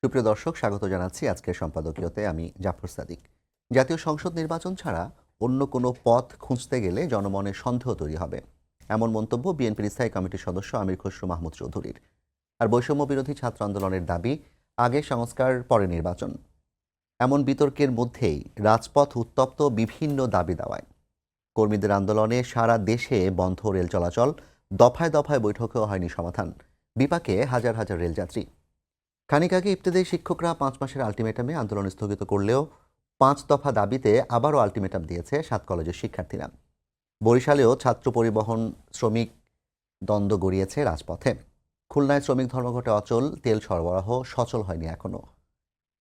সুপ্রিয় দর্শক, স্বাগত জানাচ্ছি আজকের সম্পাদকীয়তে। আমি জাফর সাদিক। জাতীয় সংসদ নির্বাচন ছাড়া অন্য কোনো পথ খুঁজতে গেলে জনমনে সন্দেহ তৈরি হবে, এমন মন্তব্য বিএনপির স্থায়ী কমিটির সদস্য আমির খসরু মাহমুদ চৌধুরীর। আর বৈষম্য বিরোধী ছাত্র আন্দোলনের দাবি আগে সংস্কার পরে নির্বাচন। এমন বিতর্কের মধ্যেই রাজপথ উত্তপ্ত বিভিন্ন দাবি দাওয়ায়। কর্মীদের আন্দোলনে সারা দেশে বন্ধ রেল চলাচল, দফায় দফায় বৈঠকেও হয়নি সমাধান, বিপাকে হাজার হাজার রেলযাত্রী। খানিক আগে ইবতেদায়ী শিক্ষকরা 5 মাসের আলটিমেটামে আন্দোলন স্থগিত করলেও 5 দফা দাবিতে আবারও আলটিমেটাম দিয়েছে 7 কলেজের শিক্ষার্থীরা। বরিশালেও ছাত্র পরিবহন শ্রমিক দ্বন্দ্ব গড়িয়েছে রাজপথে। খুলনায় শ্রমিক ধর্মঘটে অচল তেল সরবরাহ সচল হয়নি এখনো।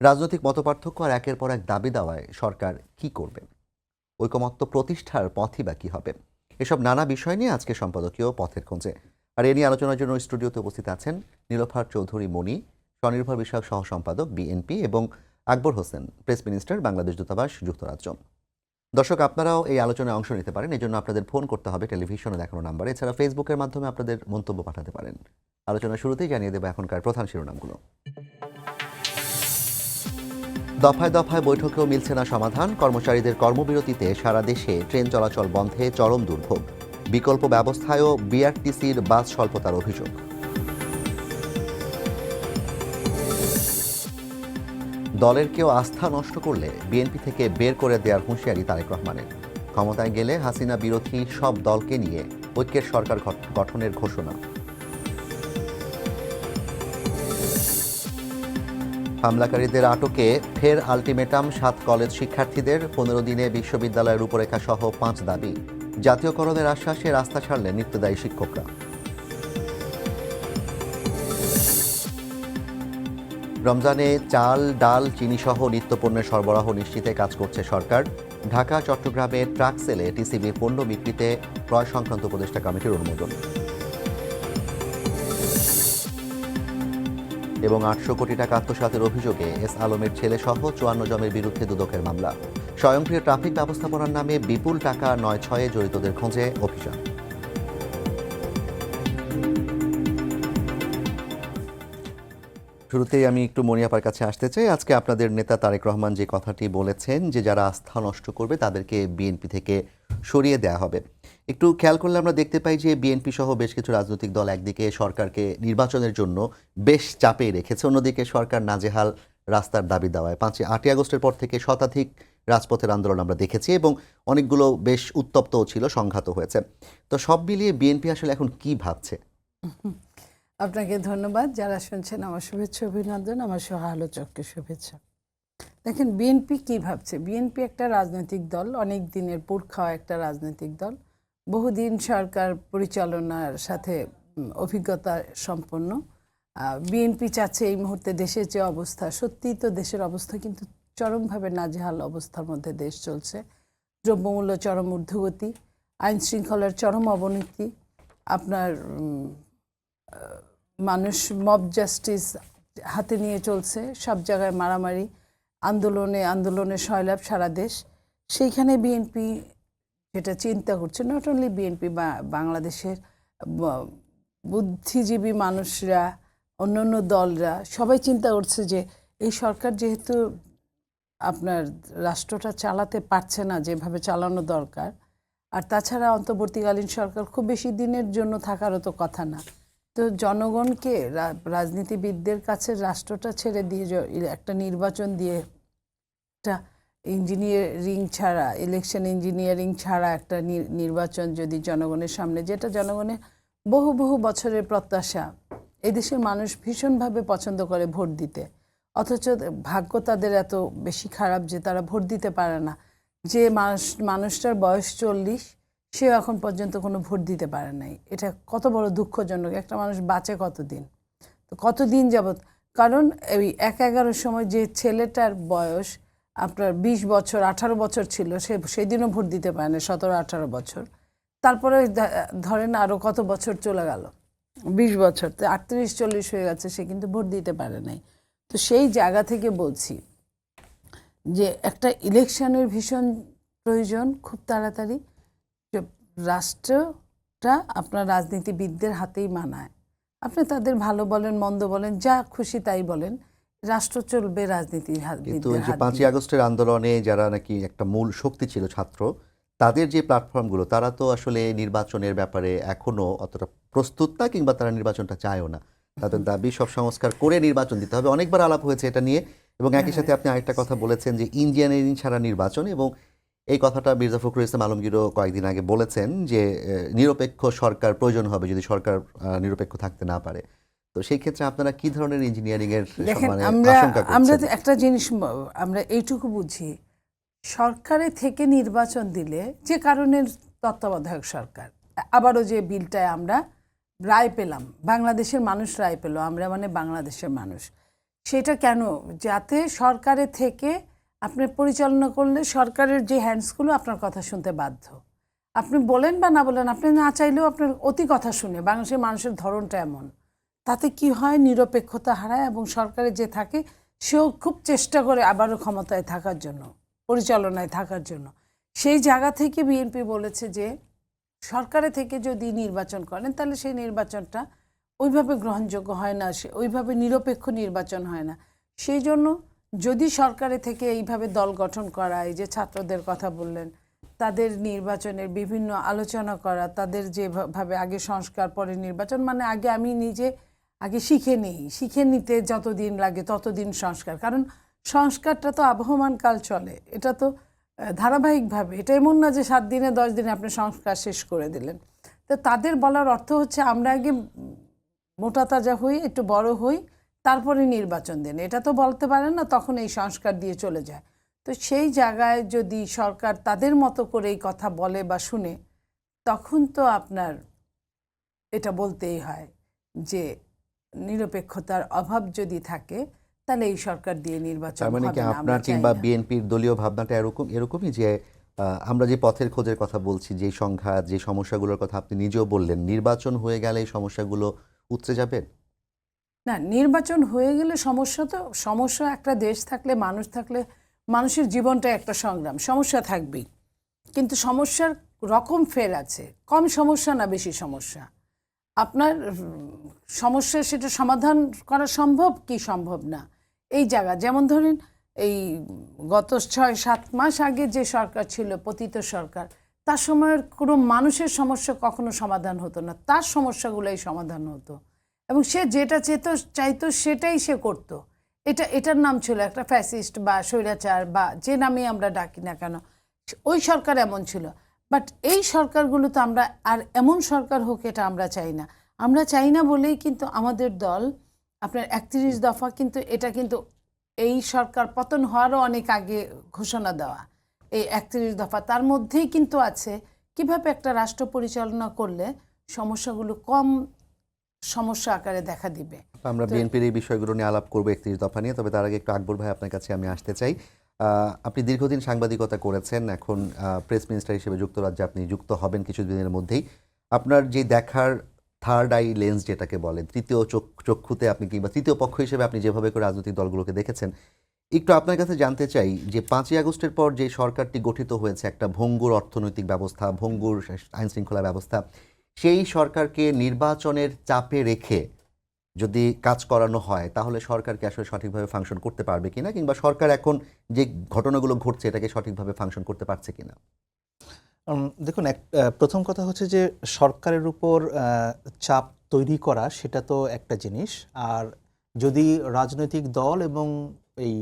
রাজনৈতিক মতপার্থক্য আর একের পর এক দাবি দেওয়ায় সরকার কি করবে? ঐকমত্য প্রতিষ্ঠার পথই বা কী হবে? এসব নানা বিষয় নিয়ে আজকে সম্পাদকীয় পথের খোঁজে। আর এ নিয়ে আলোচনার জন্য স্টুডিওতে উপস্থিত আছেন নীলোফার চৌধুরী মনি, স্বনির্ভর বিষয়ক সহ সম্পাদক বিএনপি, এবং আকবর হোসেন, প্রেস মিনিস্টার, বাংলাদেশ দূতাবাস, যুক্তরাজ্য। দর্শক, আপনারাও এই আলোচনায় অংশ নিতে পারেন। এজন্য আপনাদের ফোন করতে হবে টেলিভিশনে দেখানো নাম্বারে। এছাড়া ফেসবুকের মাধ্যমে আপনাদের মন্তব্য পাঠাতে পারেন। আলোচনা শুরুতেই জানিয়ে দেব এখনকার প্রধান শিরোনামগুলো। দফায় দফায় বৈঠকেও মিলছে না সমাধান। কর্মচারীদের কর্মবিরতিতে সারা দেশে ট্রেন চলাচল বন্ধে চরম দুর্ভোগ। বিকল্প ব্যবস্থায়ও বিআরটিসির বাস স্বল্পতার অভিযোগ। দলের কেউ আস্থা নষ্ট করলে বিএনপি থেকে বের করে দেওয়ার হুঁশিয়ারি তারেক রহমানের। ক্ষমতায় গেলে হাসিনা বিরোধী সব দলকে নিয়ে ঐক্যের সরকার গঠনের ঘোষণা। হামলাকারীদের আটকে ফের আলটিমেটাম 7 কলেজ শিক্ষার্থীদের। 15 দিনে বিশ্ববিদ্যালয়ের রূপরেখা সহ 5 দাবি। জাতীয়করণের আশ্বাসে রাস্তা ছাড়লেন ইবতেদায়ী শিক্ষকরা। রমজানে চাল, ডাল, চিনিসহ নিত্যপণ্যের সরবরাহ নিশ্চিতে কাজ করছে সরকার। ঢাকা, চট্টগ্রামে ট্রাক সেলে টিসিবির পণ্য বিক্রিতে ক্রয় সংক্রান্ত উপদেষ্টা কমিটির অনুমোদন। এবং 800 কোটি টাকা আত্মসাতের অভিযোগে এস আলমের ছেলেসহ 54 জনের বিরুদ্ধে দুদকের মামলা। স্বয়ংক্রিয় ট্রাফিক ব্যবস্থাপনার নামে বিপুল টাকা 9-6-এ জড়িতদের খোঁজে অভিযান। শুরুতেই আমি একটু মনিয়াপার কাছে আসতে চাই। আজকে আপনাদের নেতা তারেক রহমান যে কথাটি বলেছেন যে যারা আস্থা নষ্ট করবে তাদেরকে বিএনপি থেকে সরিয়ে দেওয়া হবে, একটু খেয়াল করলে আমরা দেখতে পাই যে বিএনপি সহ বেশ কিছু রাজনৈতিক দল একদিকে সরকারকে নির্বাচনের জন্য বেশ চাপে রেখেছে, অন্যদিকে সরকার নাজেহাল রাস্তার দাবি দেওয়ায় 8ই আগস্টের পর থেকে শতাধিক রাজপথের আন্দোলন আমরা দেখেছি এবং অনেকগুলো বেশ উত্তপ্তও ছিল, সংঘাত হয়েছে। তো সব মিলিয়ে বিএনপি আসলে এখন কি ভাবছে? আপনাকে ধন্যবাদ। যারা শুনছেন আমার শুভেচ্ছা অভিনন্দন, আমার সহ আলোচককে শুভেচ্ছা। দেখেন, বিএনপি কি ভাবছে। বিএনপি একটা রাজনৈতিক দল, অনেক দিনের পুরখাওয়া একটা রাজনৈতিক দল, বহুদিন সরকার পরিচালনার সাথে অভিজ্ঞতা সম্পন্ন। বিএনপি চাচ্ছে এই মুহূর্তে দেশের যে অবস্থা, সত্যিই তো দেশের অবস্থা কিন্তু চরমভাবে নাজেহাল অবস্থার মধ্যে দেশ চলছে। দ্রব্যমূল্য চরম ঊর্ধ্বগতি, আইন শৃঙ্খলার চরম অবনতি, আপনার মানুষ মব জাস্টিস হাতে নিয়ে চলছে, সব জায়গায় মারামারি, আন্দোলনে সয়লাব সারা দেশ। সেইখানে বিএনপি যেটা চিন্তা করছে, নট অনলি বিএনপি, বা বাংলাদেশের বুদ্ধিজীবী মানুষরা, অন্যান্য দলরা সবাই চিন্তা করছে যে এই সরকার যেহেতু আপনার রাষ্ট্রটা চালাতে পারছে না যেভাবে চালানো দরকার, আর তাছাড়া অন্তর্বর্তীকালীন সরকার খুব বেশি দিনের জন্য থাকারও তো কথা না, তো জনগণকে, রাজনীতিবিদদের কাছে রাষ্ট্রটা ছেড়ে দিয়ে একটা নির্বাচন দিয়ে, একটা ইঞ্জিনিয়ারিং ছাড়া, ইলেকশন ইঞ্জিনিয়ারিং ছাড়া একটা নির্বাচন যদি জনগণের সামনে, যেটা জনগণের বহু বহু বছরের প্রত্যাশা, এদেশের মানুষ ভীষণভাবে পছন্দ করে ভোট দিতে, অথচ ভাগ্য তাদের এত বেশি খারাপ যে তারা ভোট দিতে পারে না। যে মানুষটার বয়স 40, সে এখন পর্যন্ত কোনো ভোট দিতে পারে নাই। এটা কত বড় দুঃখজনক। একটা মানুষ বাঁচে কতদিন, তো কতদিন যাবৎ, কারণ এই 1-11 সময় যে ছেলেটার বয়স আপনার 20 বছর 18 বছর ছিল, সে সেই দিনও ভোট দিতে পারে না, 17-18 বছর। তারপরে ধরেন আরও কত বছর চলে গেল, 20 বছর, তো 38-40 হয়ে গেছে, সে কিন্তু ভোট দিতে পারে নাই। তো সেই জায়গা থেকে বলছি যে একটা ইলেকশনের ভীষণ প্রয়োজন, খুব তাড়াতাড়ি। রাষ্ট্রটা আপনার রাজনীতিবিদদের হাতেই মানায়। আপনি তাদের ভালো বলেন, মন্দ বলেন, যা খুশি তাই বলেন, রাষ্ট্র চলবে রাজনীতির কিন্তু ওই যে 5ই আগস্টের আন্দোলনে যারা নাকি একটা মূল শক্তি ছিল ছাত্র, তাদের যে প্ল্যাটফর্মগুলো, তারা তো আসলে নির্বাচনের ব্যাপারে এখনো অতটা প্রস্তুত না, কিংবা তারা নির্বাচনটা চায়ও না। তাদের দাবি সব সংস্কার করে নির্বাচন দিতে হবে। অনেকবার আলাপ হয়েছে এটা নিয়ে, এবং একই সাথে আপনি আরেকটা কথা বলেছেন যে ইঞ্জিনিয়ারিং ছাড়া নির্বাচন, এবং এই কথাটা মির্জা ফখরুল ইসলাম আলমগীরও কয়েকদিন আগে বলেছেন যে নিরপেক্ষ সরকার প্রয়োজন হবে যদি সরকার নিরপেক্ষ থাকতে না পারে। তো সেই ক্ষেত্রে আপনারা কি ধরনের ইঞ্জিনিয়ারিং এর দেখেন, মানে আমরা আশঙ্কা আমরা করছেন? তো একটা জিনিস আমরা এইটুকু বুঝি, সরকারে থেকে নির্বাচন দিলে, যে কারণের তত্ত্বাবধায়ক সরকার, আবারও যে বিলটায় আমরা রায় পেলাম, বাংলাদেশের মানুষ রায় পেল, আমরা মানে বাংলাদেশের মানুষ, সেটা কেন? যাতে সরকারে থেকে আপনি পরিচালনা করলে সরকারের যে হ্যান্ডসগুলো আপনার কথা শুনতে বাধ্য। আপনি বলেন বা না বলেন, আপনি না চাইলেও আপনার অতি কথা শুনে, বাংলাদেশের মানুষের ধরনটা এমন। তাতে কি হয়, নিরপেক্ষতা হারায়, এবং সরকারে যে থাকে সেও খুব চেষ্টা করে আবারও ক্ষমতায় থাকার জন্য, পরিচালনায় থাকার জন্য। সেই জায়গা থেকে বিএনপি বলেছে যে সরকারে থেকে যদি নির্বাচন করেন তাহলে সেই নির্বাচনটা ওইভাবে গ্রহণযোগ্য হয় না, ওইভাবে নিরপেক্ষ নির্বাচন হয় না। সেই জন্য যদি সরকারে থেকে এইভাবে দল গঠন করা, এই যে ছাত্রদের কথা বললেন, তাদের নির্বাচনের বিভিন্ন আলোচনা করা, তাদের যেভাবে আগে সংস্কার পরে নির্বাচন, মানে আগে আমি নিজে আগে শিখে নিতে যতদিন লাগে ততদিন সংস্কার, কারণ সংস্কারটা তো আবহমান কাল চলে, এটা তো ধারাবাহিকভাবে, এটা এমন না যে 7 দিনে 10 দিনে আপনি সংস্কার শেষ করে দিলেন। তো তাদের বলার অর্থ হচ্ছে আমরা আগে মোটা তাজা হই, একটু বড় হই, তারপরে নির্বাচন দেন, এটা তো বলতে পারেন না, তখন এই সংস্কার দিয়ে চলে যায়। তো সেই জায়গায় যদি সরকার তাদের মতো করে এই কথা বলে বা শুনে, তখন তো আপনার এটা বলতেই হয় যে নিরপেক্ষতার অভাব যদি থাকে তাহলে এই সরকার দিয়ে নির্বাচন তার মানে হবে কি না, আমরা আপনার চাই কিংবা না। বিএনপির দলীয় ভাবনাটা এরকমই যে আমরা যে পথের খোঁজের কথা বলছি, যে সংঘাত, যে সমস্যাগুলোর কথা আপনি নিজেও বললেন, নির্বাচন হয়ে গেলে এই সমস্যাগুলো উতরে যাবে? না, নির্বাচন হয়ে গেলে সমস্যা তো, সমস্যা একটা দেশ থাকলে, মানুষ থাকলে, মানুষের জীবনটা একটা সংগ্রাম, সমস্যা থাকবেই, কিন্তু সমস্যার রকম ফের আছে, কম সমস্যা না বেশি সমস্যা। আপনার সমস্যা সেটা সমাধান করা সম্ভব কি সম্ভব না, এই জায়গা। যেমন ধরেন এই গত 6-7 মাস আগে যে সরকার ছিল, পতিত সরকার, তার সময়ের কোনো মানুষের সমস্যা কখনো সমাধান হতো না, তার সমস্যাগুলোই সমাধান হতো, এবং সে যেটা চাইতো সেটাই সে করত। এটার নাম ছিল একটা ফ্যাসিস্ট বা স্বৈরাচার বা যে নামে আমরা ডাকি না কেন, ওই সরকার এমন ছিল। বাট এই সরকারগুলো তো আমরা, আর এমন সরকার হোক এটা আমরা চাই না। আমরা চাই না বলেই কিন্তু আমাদের দল আপনার 31 দফা, কিন্তু এটা কিন্তু এই সরকার পতন হওয়ারও অনেক আগে ঘোষণা দেওয়া, এই 31 দফা, তার মধ্যেই কিন্তু আছে কিভাবে একটা রাষ্ট্র পরিচালনা করলে সমস্যাগুলো কম সমস্যা আকারে দেখা দিবে। আমরা বিএনপির এই বিষয়গুলো নিয়ে আলাপ করবো 31 দফা নিয়ে। তবে তার আগে একটু আকবর ভাই আপনার কাছে আমি আসতে চাই। আপনি দীর্ঘদিন সাংবাদিকতা করেছেন, এখন প্রেস মিনিস্টার হিসেবে যুক্তরাজ্যে আপনি যুক্ত হবেন কিছুদিনের মধ্যেই। আপনার যে দেখার থার্ড আই লেন্স যেটাকে বলে, তৃতীয় চক্ষুতে আপনি, কিংবা তৃতীয় পক্ষ হিসেবে আপনি যেভাবে করে রাজনৈতিক দলগুলোকে দেখেছেন, একটু আপনার কাছে জানতে চাই যে 5ই আগস্টের পর যে সরকারটি গঠিত হয়েছে, একটা ভঙ্গুর অর্থনৈতিক ব্যবস্থা, ভঙ্গুর আইনশৃঙ্খলা ব্যবস্থা, সেই সরকারকে নির্বাচনের চাপে রেখে যদি কাজ করানো হয়, তাহলে সরকার কি আসলে সঠিকভাবে ফাংশন করতে পারবে কিনা, কিংবা সরকার এখন যে ঘটনাগুলো ঘটছে এটাকে সঠিকভাবে ফাংশন করতে পারছে কিনা? দেখুন, প্রথম কথা হচ্ছে যে সরকারের উপর চাপ তৈরি করা সেটা তো একটা জিনিস, আর যদি রাজনৈতিক দল এবং এই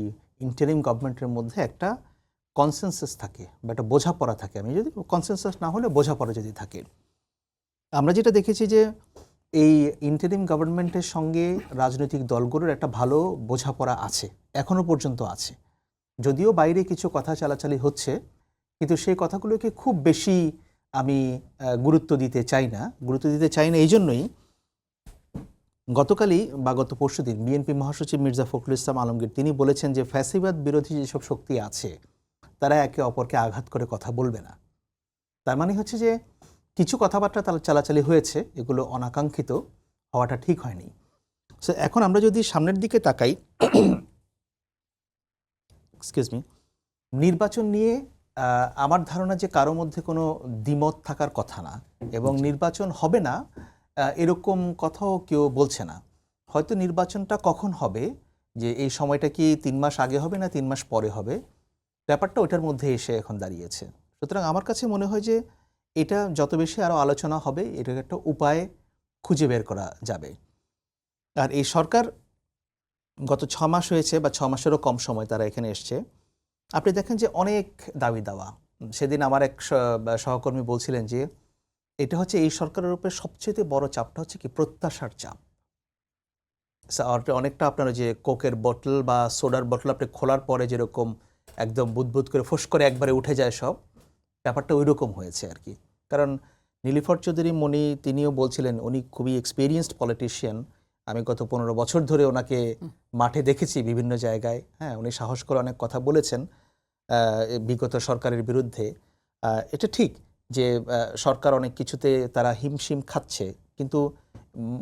ইন্টারিম গভর্নমেন্টের মধ্যে একটা কনসেনসাস থাকে বা একটা বোঝাপড়া থাকে, আমি যদি কনসেনসাস না হলে বোঝাপড়া যদি থাকে, আমরা যেটা দেখেছি যে এই ইন্টারিম গভর্নমেন্টের সঙ্গে রাজনৈতিক দলগুলোর একটা ভালো বোঝাপড়া আছে, এখনো পর্যন্ত আছে, যদিও বাইরে কিছু কথা চালাচালি হচ্ছে, কিন্তু সেই কথাগুলোকে খুব বেশি আমি গুরুত্ব দিতে চাই না। এই জন্যই গতকালই বা গত পরশুদিন বিএনপি মহাসচিব মির্জা ফখরুল ইসলাম আলমগীর তিনি বলেছেন যে ফ্যাসিবাদ বিরোধী যেসব শক্তি আছে তারা একে অপরকে আঘাত করে কথা বলবে না। তার মানে হচ্ছে যে কিছু কথাবার্তা চালাচালি হয়েছে, এগুলো অনাকাঙ্ক্ষিত হওয়াটা ঠিক হয়নি। সো এখন আমরা যদি সামনের দিকে তাকাই, এক্সকিউজ মি, নির্বাচন নিয়ে আমার ধারণা যে কারো মধ্যে কোনো দ্বিমত থাকার কথা না, এবং নির্বাচন হবে না এরকম কথাও কেউ বলছে না। হয়তো নির্বাচনটা কখন হবে যে এই সময়টা কি 3 মাস আগে হবে না 3 মাস পরে হবে, ব্যাপারটা ওইটার মধ্যে এসে এখন দাঁড়িয়েছে। সুতরাং আমার কাছে মনে হয় যে এটা যত বেশি আরও আলোচনা হবে, এটার একটা উপায় খুঁজে বের করা যাবে। আর এই সরকার গত 6 মাস হয়েছে বা 6 মাসেরও কম সময় তারা এখানে এসছে। আপনি দেখেন যে অনেক দাবি দাওয়া। সেদিন আমার এক সহকর্মী বলছিলেন যে এটা হচ্ছে এই সরকারের উপরে সবচেয়ে বড় চাপটা হচ্ছে কি প্রত্যাশার চাপ। অনেকটা আপনার যে কোকের বোতল বা সোডার বোতল আপনি খোলার পরে যেরকম একদম বুদবুদ করে ফোঁস করে একবারে উঠে যায় সব, ব্যাপারটা ওই রকম হয়েছে আর কি। কারণ নীলিফর চৌধুরী মনি তিনিও বলছিলেন উনি খুবই এক্সপিরিয়েন্সড পলিটিশিয়ান। আমি গত 15 বছর ধরে ওনাকে মাঠে দেখেছি বিভিন্ন জায়গায়। হ্যাঁ, উনি সাহস করে অনেক কথা বলেছেন বিগত সরকারের বিরুদ্ধে। এটা ঠিক যে সরকার অনেক কিছুতে তারা হিমশিম খাচ্ছে, কিন্তু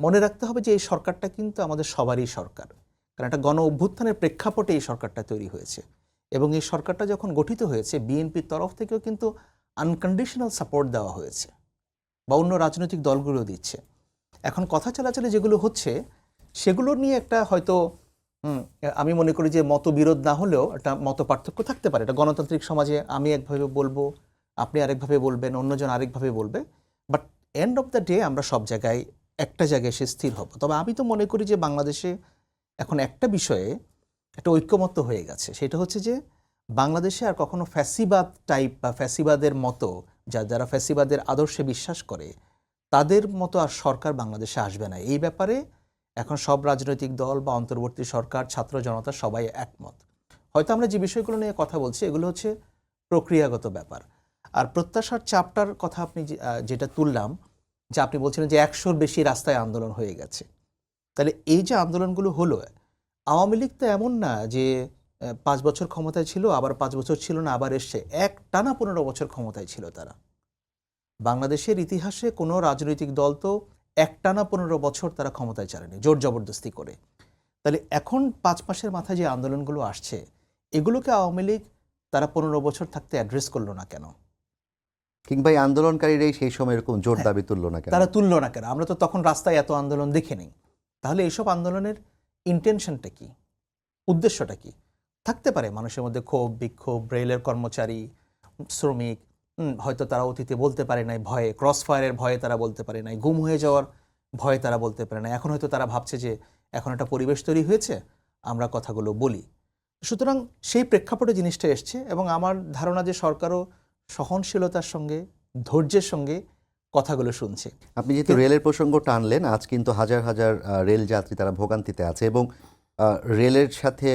মনে রাখতে হবে যে এই সরকারটা কিন্তু আমাদের সবারই সরকার। কারণ একটা গণ অভ্যুত্থানের প্রেক্ষাপটে এই সরকারটা তৈরি হয়েছে, এবং এই সরকারটা যখন গঠিত হয়েছে বিএনপির তরফ থেকেও কিন্তু আনকন্ডিশনাল সাপোর্ট দেওয়া হয়েছে, বা অন্য রাজনৈতিক দলগুলো দিচ্ছে। এখন কথা চালাচালি যেগুলো হচ্ছে সেগুলো নিয়ে একটা হয়তো আমি মনে করি যে মতবিরোধ না হলেও একটা মত পার্থক্য থাকতে পারে। এটা গণতান্ত্রিক সমাজে আমি একভাবে বলবো, আপনি আরেকভাবে বলবেন, অন্যজন আরেকভাবে বলবে, but end of the day আমরা সব জায়গায় একটা জায়গায় এসে স্থির হব। তবে আমি তো মনে করি যে বাংলাদেশে এখন একটা বিষয়ে একটা ঐক্যমত্য হয়ে গেছে, সেটা হচ্ছে যে বাংলাদেশে আর কখনো ফ্যাসিবাদ টাইপ বা ফ্যাসিবাদের মতো যারা ফ্যাসিবাদের আদর্শে বিশ্বাস করে তাদের মতো আর সরকার বাংলাদেশে আসবে না। এই ব্যাপারে এখন সব রাজনৈতিক দল বা অন্তর্বর্তী সরকার, ছাত্র জনতা সবাই একমত। হয়তো আমরা যে বিষয়গুলো নিয়ে কথা বলছি এগুলো হচ্ছে প্রক্রিয়াগত ব্যাপার। আর প্রত্যাশার চাপটার কথা আপনি যেটা তুললাম, যে আপনি বলছিলেন যে 100-র বেশি রাস্তায় আন্দোলন হয়ে গেছে, তাহলে এই যে আন্দোলনগুলো হলো, আওয়ামী লীগ তো এমন না যে 5 বছর ক্ষমতায় ছিল আবার 5 বছর ছিল না আবার এসছে, একটানা 15 বছর ক্ষমতায় ছিল তারা। বাংলাদেশের ইতিহাসে কোনো রাজনৈতিক দল তো একটানা 15 বছর তারা ক্ষমতায় চালায়নি জোর জবরদস্তি করে। তাহলে এখন 5 মাসের মাথায় যে আন্দোলনগুলো আসছে এগুলোকে আওয়ামী লীগ তারা 15 বছর থাকতে অ্যাড্রেস করলো না কেন? কিংবা এই আন্দোলনকারীরাই সেই সময় এরকম জোর দাবি তুললো না কেন? তারা তুললো না কেন? আমরা তো তখন রাস্তায় এত আন্দোলন দেখিনি। তাহলে এইসব আন্দোলনের ইন্টেনশনটা কি, উদ্দেশ্যটা কি? থাকতে পারে মানুষের মধ্যে ক্ষোভ, বিক্ষোভ, রেলের কর্মচারী, শ্রমিক, হয়তো তারা অতীতে বলতে পারে নাই ভয়ে, ক্রস ফায়ারের ভয়ে তারা বলতে পারে নাই, গুম হয়ে যাওয়ার ভয়ে তারা বলতে পারে না। এখন হয়তো তারা ভাবছে যে এখন একটা পরিবেশ তৈরি হয়েছে, আমরা কথাগুলো বলি। সুতরাং সেই প্রেক্ষাপটে জিনিসটা এসছে, এবং আমার ধারণা যে সরকারও সহনশীলতার সঙ্গে, ধৈর্যের সঙ্গে কথাগুলো শুনছে। আপনি যেহেতু রেলের প্রসঙ্গ টানলেন, আজ কিন্তু হাজার হাজার রেল যাত্রী তারা ভোগান্তিতে আছে, এবং রেলের সাথে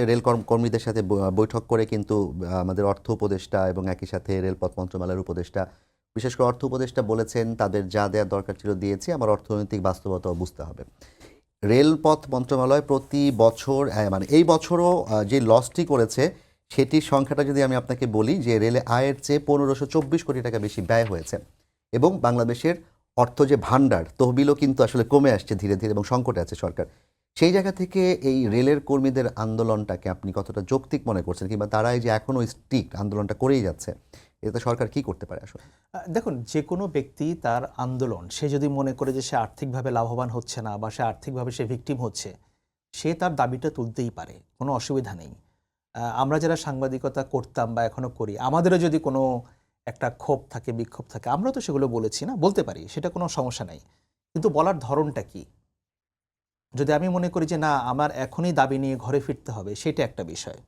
কর্মীদের সাথে বৈঠক করে কিন্তু আমাদের অর্থ উপদেষ্টা এবং একই সাথে রেলপথ মন্ত্রণালয়ের উপদেষ্টা, বিশেষ করে অর্থ উপদেষ্টা বলেছেন তাদের যা দেওয়ার দরকার ছিল দিয়েছি, আমার অর্থনৈতিক বাস্তবতাও বুঝতে হবে। রেলপথ মন্ত্রণালয় প্রতি বছর মানে এই বছরও যে লসটি করেছে সেটির সংখ্যাটা যদি আমি আপনাকে বলি, যে রেলে আয়ের চেয়ে 1524 কোটি টাকা বেশি ব্যয় হয়েছে, এবং বাংলাদেশের অর্থ যে ভাণ্ডার তহবিলও কিন্তু আসলে কমে আসছে ধীরে ধীরে, এবং সংকটে আছে সরকার। সেই জায়গা থেকে এই রেলের কর্মীদের আন্দোলনটাকে আপনি কতটা যৌক্তিক মনে করছেন, কিংবা তারা এই যে এখনও স্ট্রিক্ট আন্দোলনটা করেই যাচ্ছে, এতে সরকার কি করতে পারে আসলে? দেখুন, যে কোনো ব্যক্তি তার আন্দোলন, সে যদি মনে করে যে সে আর্থিকভাবে লাভবান হচ্ছে না বা সে আর্থিকভাবে সে ভিকটিম হচ্ছে, সে তার দাবিটা তুলতেই পারে, কোনো অসুবিধা নেই। আমরা যারা সাংবাদিকতা করতাম বা এখনও করি, আমাদেরও যদি কোনো একটা ক্ষোভ থাকে, বিক্ষোভ থাকে, আমরা তো সেগুলো বলেছি না, বলতে পারি, সেটা কোনো সমস্যা নেই। কিন্তু বলার ধরনটা কি? যদি আমি মনে করি যে না, আমার এখনই দাবি নিয়ে ঘরে ফিরতে হবে, সেটা একটা বিষয়।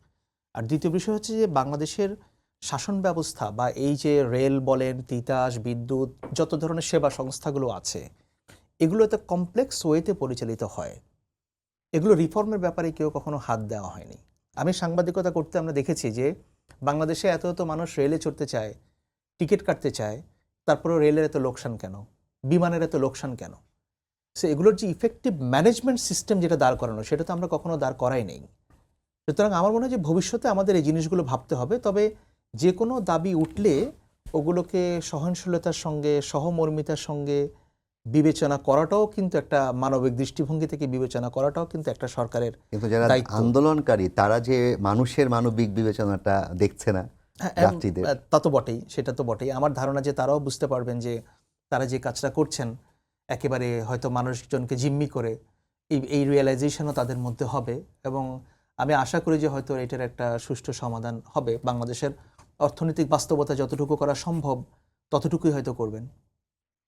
আর দ্বিতীয় বিষয় হচ্ছে যে বাংলাদেশের শাসন ব্যবস্থা বা এই যে রেল বলেন, তিতাস, বিদ্যুৎ, যত ধরনের সেবা সংস্থাগুলো আছে, এগুলো এত কমপ্লেক্স ওয়েতে পরিচালিত হয়। এগুলো রিফর্মের ব্যাপারে কেউ কখনো হাত দেওয়া হয়নি। আমি সাংবাদিকতা করতে আমরা দেখেছি যে বাংলাদেশে এত এত মানুষ রেলে চড়তে চায়, টিকিট কাটতে চায়, তারপরেও রেলের এত লোকসান কেন, বিমানের এত লোকসান কেন? সো এগুলোর যে ইফেক্টিভ ম্যানেজমেন্ট সিস্টেম যেটা দাঁড় করানো, সেটা তো আমরা কখনো দাঁড় করাই নেই। সুতরাং আমার মনে হয় যে ভবিষ্যতে আমাদের এই জিনিসগুলো ভাবতে হবে। তবে যে কোনো দাবি উঠলে ওগুলোকে সহনশীলতার সঙ্গে, সহমর্মিতার সঙ্গে বিবেচনা করাটাও কিন্তু একটা মানবিক দৃষ্টিভঙ্গি থেকে বিবেচনা করাটাও কিন্তু একটা সরকারের কিন্তু যারা দায়িত্ব। আন্দোলনকারী তারা যে মানুষের মানবিক বিবেচনাটা দেখছে না যাত্রীদের, তা তো বটেই, সেটা তো বটেই। আমার ধারণা যে তারাও বুঝতে পারবেন যে তারা যে কাজটা করছেন একেবারে হয়তো মানুষজনকে জিম্মি করে, এই রিয়েলাইজেশনও তাদের মধ্যে হবে। এবং আমি আশা করি যে হয়তো এটার একটা সুষ্ঠু সমাধান হবে। বাংলাদেশের অর্থনৈতিক বাস্তবতা যতটুকু করা সম্ভব ততটুকুই হয়তো করবেন।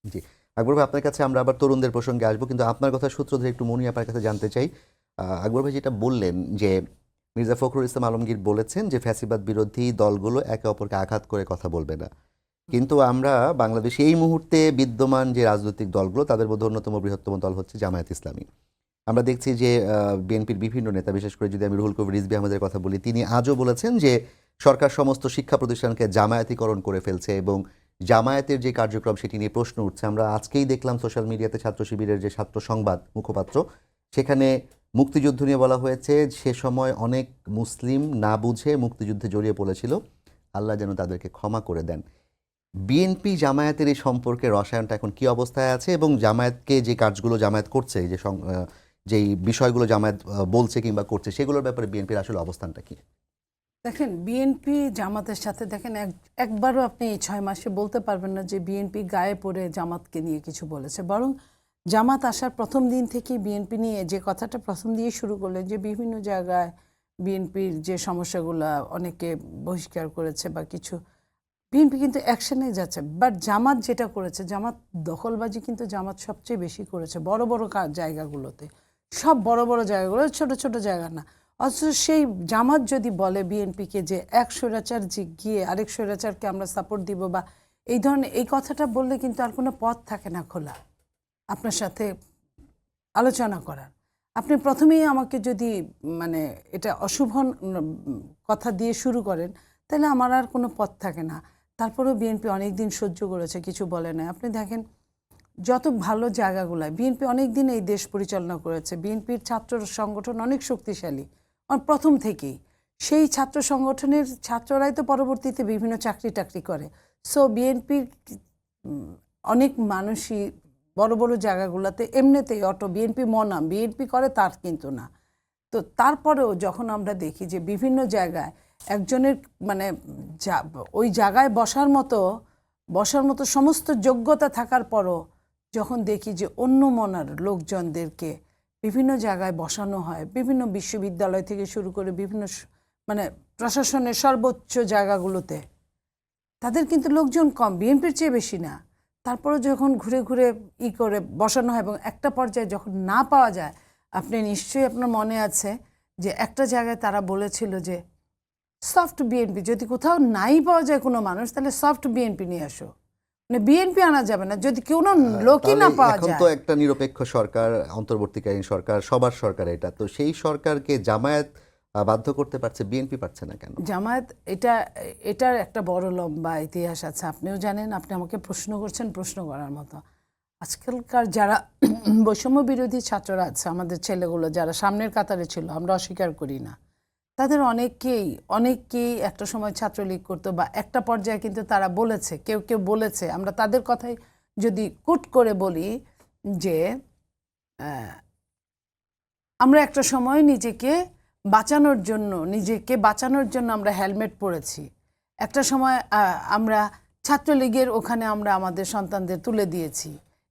জি, আকবর ভাই, আপনার কাছে আমরা আবার তরুণদের প্রসঙ্গে আসবো, কিন্তু আপনার কথা সূত্র ধরে একটু মনি আপনার কাছে জানতে চাই। আকবর ভাই যেটা বললেন যে মির্জা ফখরুল ইসলাম আলমগীর বলেছেন যে ফ্যাসিবাদ বিরোধী দলগুলো একে অপরকে আঘাত করে কথা বলবে না, কিন্তু আমরা বাংলাদেশে এই মুহূর্তে বিদ্যমান যে রাজনৈতিক দলগুলো তাদের মধ্যে অন্যতম বৃহত্তম দল হচ্ছে জামায়াত ইসলামী। আমরা দেখছি যে বিএনপির বিভিন্ন নেতা, বিশেষ করে যদি আমি রুহুল কবির রিজভী আহমেদের কথা বলি, তিনি আজও বলেছেন যে সরকার সমস্ত শিক্ষা প্রতিষ্ঠানকে জামায়াতিকরণ করে ফেলছে এবং জামায়াতের যে কার্যক্রম সেটি নিয়ে প্রশ্ন উঠছে। আমরা আজকেই দেখলাম সোশ্যাল মিডিয়াতে ছাত্র শিবিরের যে ছাত্র সংবাদ মুখপাত্র, সেখানে মুক্তিযুদ্ধ নিয়ে বলা হয়েছে সে সময় অনেক মুসলিম না বুঝে মুক্তিযুদ্ধে জড়িয়ে পড়েছিল, আল্লাহ যেন তাদেরকে ক্ষমা করে দেন। বিএনপি জামায়াতের এই সম্পর্কে রসায়নটা এখন কি অবস্থায় আছে, এবং জামায়াতকে যে কাজগুলো জামায়াত করছে, যেই বিষয়গুলো জামায়াত বলছে কিংবা করছে, সেগুলোর ব্যাপারে বিএনপির আসলে অবস্থানটা কি? দেখেন, বিএনপি জামাতের সাথে দেখেন একবারও আপনি এই 6 মাসে বলতে পারবেন না যে বিএনপি গায়ে পড়ে জামাতকে নিয়ে কিছু বলেছে। বরং জামাত আসার প্রথম দিন থেকেই বিএনপি নিয়ে যে কথাটা প্রথম দিয়ে শুরু করলেন, যে বিভিন্ন জায়গায় বিএনপির যে সমস্যাগুলো অনেকে বহিষ্কার করেছে বা কিছু, বিএনপি কিন্তু অ্যাকশনে যাচ্ছে। বাট জামাত যেটা করেছে, জামাত দখলবাজি কিন্তু জামাত সবচেয়ে বেশি করেছে বড় বড় জায়গাগুলোতে, সব বড় বড় জায়গাগুলো, ছোট ছোট জায়গা না। অথচ সেই জামাত যদি বলে বিএনপিকে যে এক স্বৈরাচার গিয়ে আরেক স্বৈরাচারকে আমরা সাপোর্ট দিব বা এই ধরনের এই কথাটা বললে কিন্তু আর কোনো পথ থাকে না খোলা আপনার সাথে আলোচনা করার। আপনি প্রথমেই আমাকে যদি মানে এটা অশুভ কথা দিয়ে শুরু করেন, তাহলে আমার আর কোনো পথ থাকে না। তারপরেও বিএনপি অনেক দিন সহ্য করেছে, কিছু বলে না। আপনি দেখেন যত ভালো জায়গাগুলোয় বিএনপি অনেক দিন এই দেশ পরিচালনা করেছে। বিএনপির ছাত্র সংগঠন অনেক শক্তিশালী প্রথম থেকেই। সেই ছাত্র সংগঠনের ছাত্ররাই তো পরবর্তীতে বিভিন্ন চাকরি টাকরি করে। সো বিএনপির অনেক মানুষই বড় বড় জায়গাগুলোতে এমনিতেই বিএনপি মনাম বিএনপি করে তার কিন্তু না। তো তারপরেও যখন আমরা দেখি যে বিভিন্ন জায়গায় একজনের মানে ওই জায়গায় বসার মতো সমস্ত যোগ্যতা থাকার পরও যখন দেখি যে অন্য মনার লোকজনদেরকে বিভিন্ন জায়গায় বসানো হয়, বিভিন্ন বিশ্ববিদ্যালয় থেকে শুরু করে বিভিন্ন মানে প্রশাসনের সর্বোচ্চ জায়গাগুলোতে, তাদের কিন্তু লোকজন কম, বিএনপির চেয়ে বেশি না। তারপরেও যখন ঘুরে ঘুরে করে বসানো হয় এবং একটা পর্যায়ে যখন না পাওয়া যায়, আপনি নিশ্চয়ই আপনার মনে আছে যে একটা জায়গায় তারা বলেছিল যে সফট বিএনপি, যদি কোথাও নাই পাওয়া যায় কোনো মানুষ, তাহলে সফট বিএনপি নিয়ে আসো, মানে বিএনপি আনা যাবে না যদি কোনো লোকই না পাওয়া যায়। এখন তো একটা নিরপেক্ষ সরকার, অন্তর্বর্তীকালীন সরকার, সবার সরকার এটা, তো সেই সরকারকে জামায়াত বাধ্য করতে পারছে, বিএনপি পারছে না কেন? জামায়াত এটার একটা বড় লম্বা ইতিহাস আছে, আপনিও জানেন। আপনি আমাকে প্রশ্ন করছেন প্রশ্ন করার মতো। আজকালকার যারা বৈষম্য বিরোধী ছাত্ররা আছে, আমাদের ছেলেগুলো যারা সামনের কাতারে ছিল, আমরা অস্বীকার করি না, তাদের অনেকেই একটা সময় ছাত্রলীগ করতো বা একটা পর্যায়ে কিন্তু তারা বলেছে, কেউ কেউ বলেছে, আমরা তাদের কথাই যদি কুট করে বলি যে আমরা একটা সময় নিজেকে বাঁচানোর জন্য আমরা হেলমেট পরেছি। একটা সময় আমরা ছাত্রলীগের ওখানে আমরা আমাদের সন্তানদের তুলে দিয়েছি।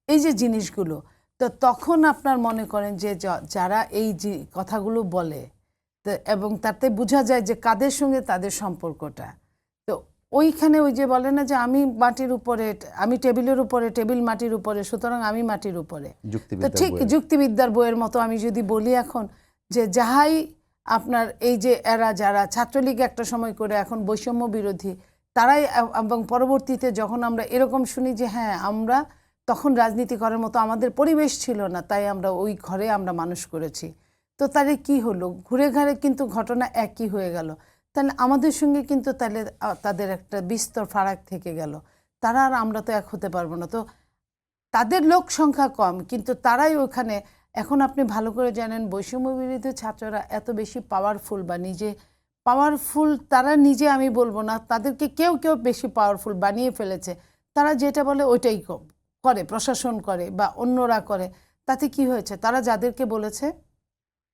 এই যে জিনিসগুলো, তো তখন আপনার মনে করেন যে যারা এই যে কথাগুলো বলে এবং তাতে বোঝা যায় যে কাদের সঙ্গে তাদের সম্পর্কটা। তো ওইখানে ওই যে বলে না যে আমি মাটির উপরে, আমি টেবিলের উপরে, টেবিল মাটির উপরে, সুতরাং আমি মাটির উপরে। তো ঠিক যুক্তিবিদ্যার বইয়ের মতো আমি যদি বলি এখন যে যাহাই আপনার এই যে এরা যারা ছাত্রলীগ একটা সময় করে এখন বৈষম্য বিরোধী, তারাই এবং পরবর্তীতে যখন আমরা এরকম শুনি যে হ্যাঁ আমরা তখন রাজনীতি করার মতো আমাদের পরিবেশ ছিল না, তাই আমরা ওই ঘরে আমরা মানুষ করেছি, তো তাহলে কি হলো? ঘুরে ঘাড়ে কিন্তু ঘটনা একই হয়ে গেল। তাহলে আমাদের সঙ্গে কিন্তু তাহলে তাদের একটা বিস্তর ফারাক থেকে গেল। তারা আর আমরা তো এক হতে পারবো না। তো তাদের লোক সংখ্যা কম, কিন্তু তারাই ওখানে। এখন আপনি ভালো করে জানেন বৈষম্য বিরোধী ছাত্ররা এত বেশি পাওয়ারফুল বা পাওয়ারফুল, তারা নিজে আমি বলবো না, তাদেরকে কেউ বেশি পাওয়ারফুল বানিয়ে ফেলেছে। তারা যেটা বলে ওইটাই করে, প্রশাসন করে বা অন্যরা করে। তাতে কি হয়েছে? তারা যাদেরকে বলেছে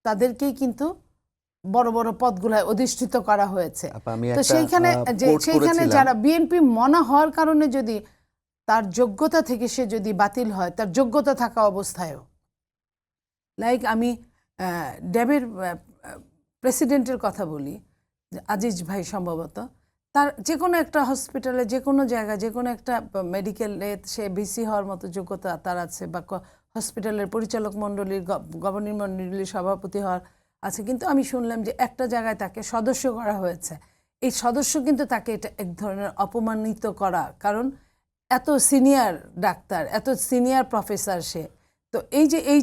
তাদেরকেই কিন্তু বড় বড় পদগুলায় অধিষ্ঠিত করা হয়েছে। তো সেইখানে যারা বিএনপি মনা হওয়ার কারণে যদি তার যোগ্যতা থেকে সে যদি বাতিল হয়, তার যোগ্যতা থাকা অবস্থায়ও, লাইক আমি ড্যাবের প্রেসিডেন্টের কথা বলি, যে আজিজ ভাই সম্ভবত, তার যে কোনো একটা হসপিটালে, যে কোনো জায়গায়, যে কোনো একটা মেডিকেলে সে ভিসি হওয়ার মতো যোগ্যতা তার আছে, বা হসপিটালের পরিচালক মণ্ডলীর, গভর্নিং মণ্ডলীর সভাপতি হওয়ার আছে। কিন্তু আমি শুনলাম যে একটা জায়গায় তাকে সদস্য করা হয়েছে। এই সদস্য কিন্তু তাকে এটা এক ধরনের অপমানিত করা, কারণ এত সিনিয়র ডাক্তার, এত সিনিয়র প্রফেসর সে। তো এই যে এই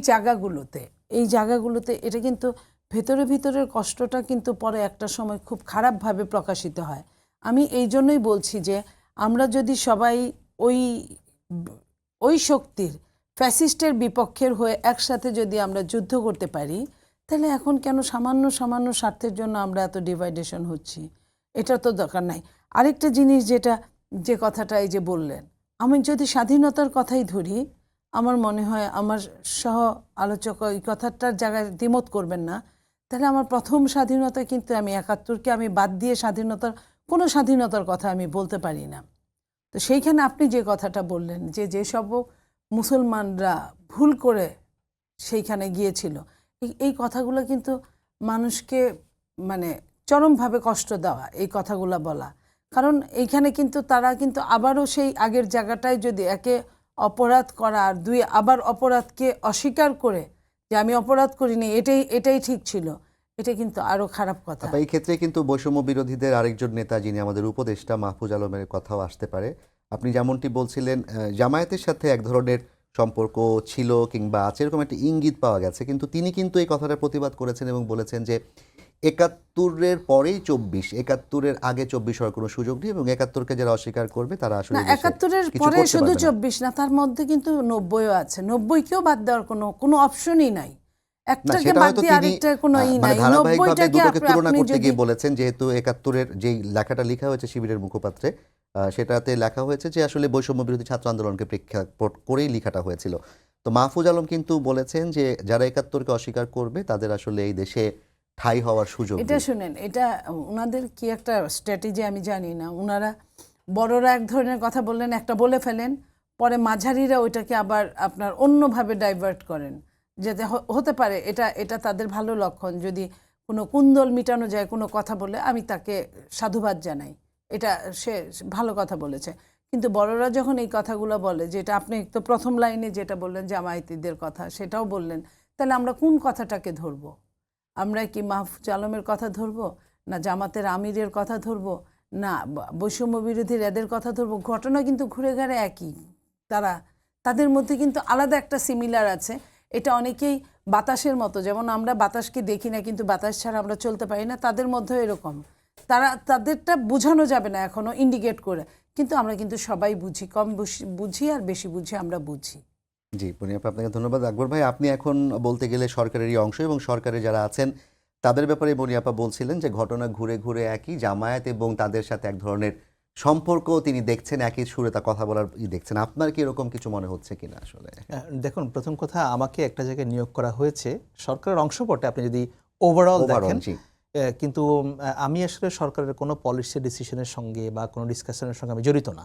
জায়গাগুলোতে এটা কিন্তু ভেতরের কষ্টটা কিন্তু পরে একটা সময় খুব খারাপভাবে প্রকাশিত হয়। আমি এই জন্যই বলছি যে আমরা যদি সবাই ওই ওই শক্তির, ফ্যাসিস্টের বিপক্ষের হয়ে একসাথে যদি আমরা যুদ্ধ করতে পারি, তাহলে এখন কেন সামান্য সামান্য স্বার্থের জন্য আমরা এত ডিভাইডেশন হচ্ছি? এটা তো দরকার নাই। আরেকটা জিনিস যে কথাটা এই যে বললেন, আমি যদি স্বাধীনতার কথাই ধরি, আমার মনে হয় আমার সহ আলোচক এই কথাটার জায়গায় দ্বিমত করবেন না। তাহলে আমার প্রথম স্বাধীনতা কিন্তু আমি ৭১কে আমি বাদ দিয়ে কোনো স্বাধীনতার কথা আমি বলতে পারি না। তো সেইখানে আপনি যে কথাটা বললেন যে যেসব মুসলমানরা ভুল করে সেইখানে গিয়েছিল, এই কথাগুলো কিন্তু মানুষকে মানে চরমভাবে কষ্ট দেওয়া, এই কথাগুলো বলা। কারণ এইখানে কিন্তু তারা কিন্তু আবারও সেই আগের জায়গাটায় যদি একে অপরাধ করা আর দুই আবার অপরাধকে অস্বীকার করে যে আমি অপরাধ করিনি, এটাই ঠিক ছিল, এটা কিন্তু আরো খারাপ কথা। এই ক্ষেত্রে কিন্তু বৈষম্য বিরোধীদের আরেকজন নেতা যিনি আমাদের উপদেষ্টা মাহফুজ আলমের কথাও আসতে পারে। আপনি যেমনটি বলছিলেন জামায়াতের সাথে এক ধরনের সম্পর্ক ছিল কিংবা আছে এরকম একটা ইঙ্গিত পাওয়া গেছে, কিন্তু তিনি কিন্তু এই কথাটার প্রতিবাদ করেছেন এবং বলেছেন যে ৭১-এর পরেই ২৪, ৭১-এর আগে ২৪ হওয়ার কোনো সুযোগ নেই এবং ৭১-কে যারা অস্বীকার করবে তারা আসলে না, ৭১-এর পরে শুধু ২৪ না, তার মধ্যে কিন্তু ৯০ও আছে। ৯০-কেও বাদ দেওয়ার কোনো অপশনই নাই। একটাকে বাদ দিয়ে আরেকটার কোনো নাই। ধারাবাহিকভাবে ৯০টাকে দুটোকে তুলনা করতে যদি গিয়ে বলেছেন যেহেতু ৭১-এর যেই লেখাটা লেখা হয়েছে শিবিরের মুখপাত্রে, সেটাতে লেখা হয়েছে যে আসলে বৈষম্য বিরোধী ছাত্র আন্দোলনকে প্রেক্ষাপট করেই লেখাটা হয়েছিল। তো মাহফুজ আলম কিন্তু বলেছেন যে যারা ৭১-কে অস্বীকার করবে তাদের আসলে এই দেশে ঠাঁই হওয়ার সুযোগ এটা নেই। শুনেন, এটা ওনাদের কি একটা স্ট্র্যাটেজি আমি জানি না। ওনারা বড়রা এক ধরনের কথা বললেন, একটা বলে ফেলেন, পরে মাঝারিরা ওইটাকে আবার আপনার অন্যভাবে ডাইভার্ট করেন, যাতে হতে পারে এটা তাদের ভালো লক্ষণ। যদি কোনো কুন্দল মিটানো যায় কোনো কথা বলে, আমি তাকে সাধুবাদ জানাই, এটা সে ভালো কথা বলেছে। কিন্তু বড়রা যখন এই কথাগুলো বলে, যেটা আপনি তো প্রথম লাইনে যেটা বললেন জামায়াতীদের কথা, সেটাও বললেন, তাহলে আমরা কোন কথাটাকে ধরবো? আমরা কি মাহফুজ আলমের কথা ধরবো, না জামাতের আমিরের কথা ধরবো, না বৈষম্য বিরোধীর এদের কথা ধরবো? ঘটনা কিন্তু ঘুরে ঘাড়ে একই। তাদের মধ্যে কিন্তু আলাদা একটা সিমিলার আছে। এটা অনেকেই বাতাসের মতো, যেমন আমরা বাতাসকে দেখি না কিন্তু বাতাস ছাড়া আমরা চলতে পারি না, তাদের মধ্যেও এরকম। তাদেরটা বোঝানো যাবে না এখনো ইন্ডিকেট করে, কিন্তু আমরা কিন্তু সবাই বুঝি, কম বুঝি আর বেশি বুঝি, আমরা বুঝি। জি বুনিয়াপা, আপনাকে ধন্যবাদ। আকবর ভাই, আপনি এখন বলতে গেলে সরকারেরই অংশ এবং সরকারে যারা আছেন তাদের ব্যাপারে বুনিয়াপা বলছিলেন যে ঘটনা ঘুরে ঘুরে একই, জামায়াত এবং তাদের সাথে এক ধরনের সম্পর্ক তিনি দেখছেন, একই সুরে তা কথা বলার দেখছেন। আপনার কি এরকম কিছু মনে হচ্ছে কিনা আসলে? দেখুন, প্রথম কথা, আমাকে একটা জায়গায় নিয়োগ করা হয়েছে সরকারের অংশ বটে আপনি যদি ওভারঅল দেখেন, কিন্তু আমি আসলে সরকারের কোনো পলিসি ডিসিশনের সঙ্গে বা কোনো ডিসকাশনের সঙ্গে আমি জড়িত না,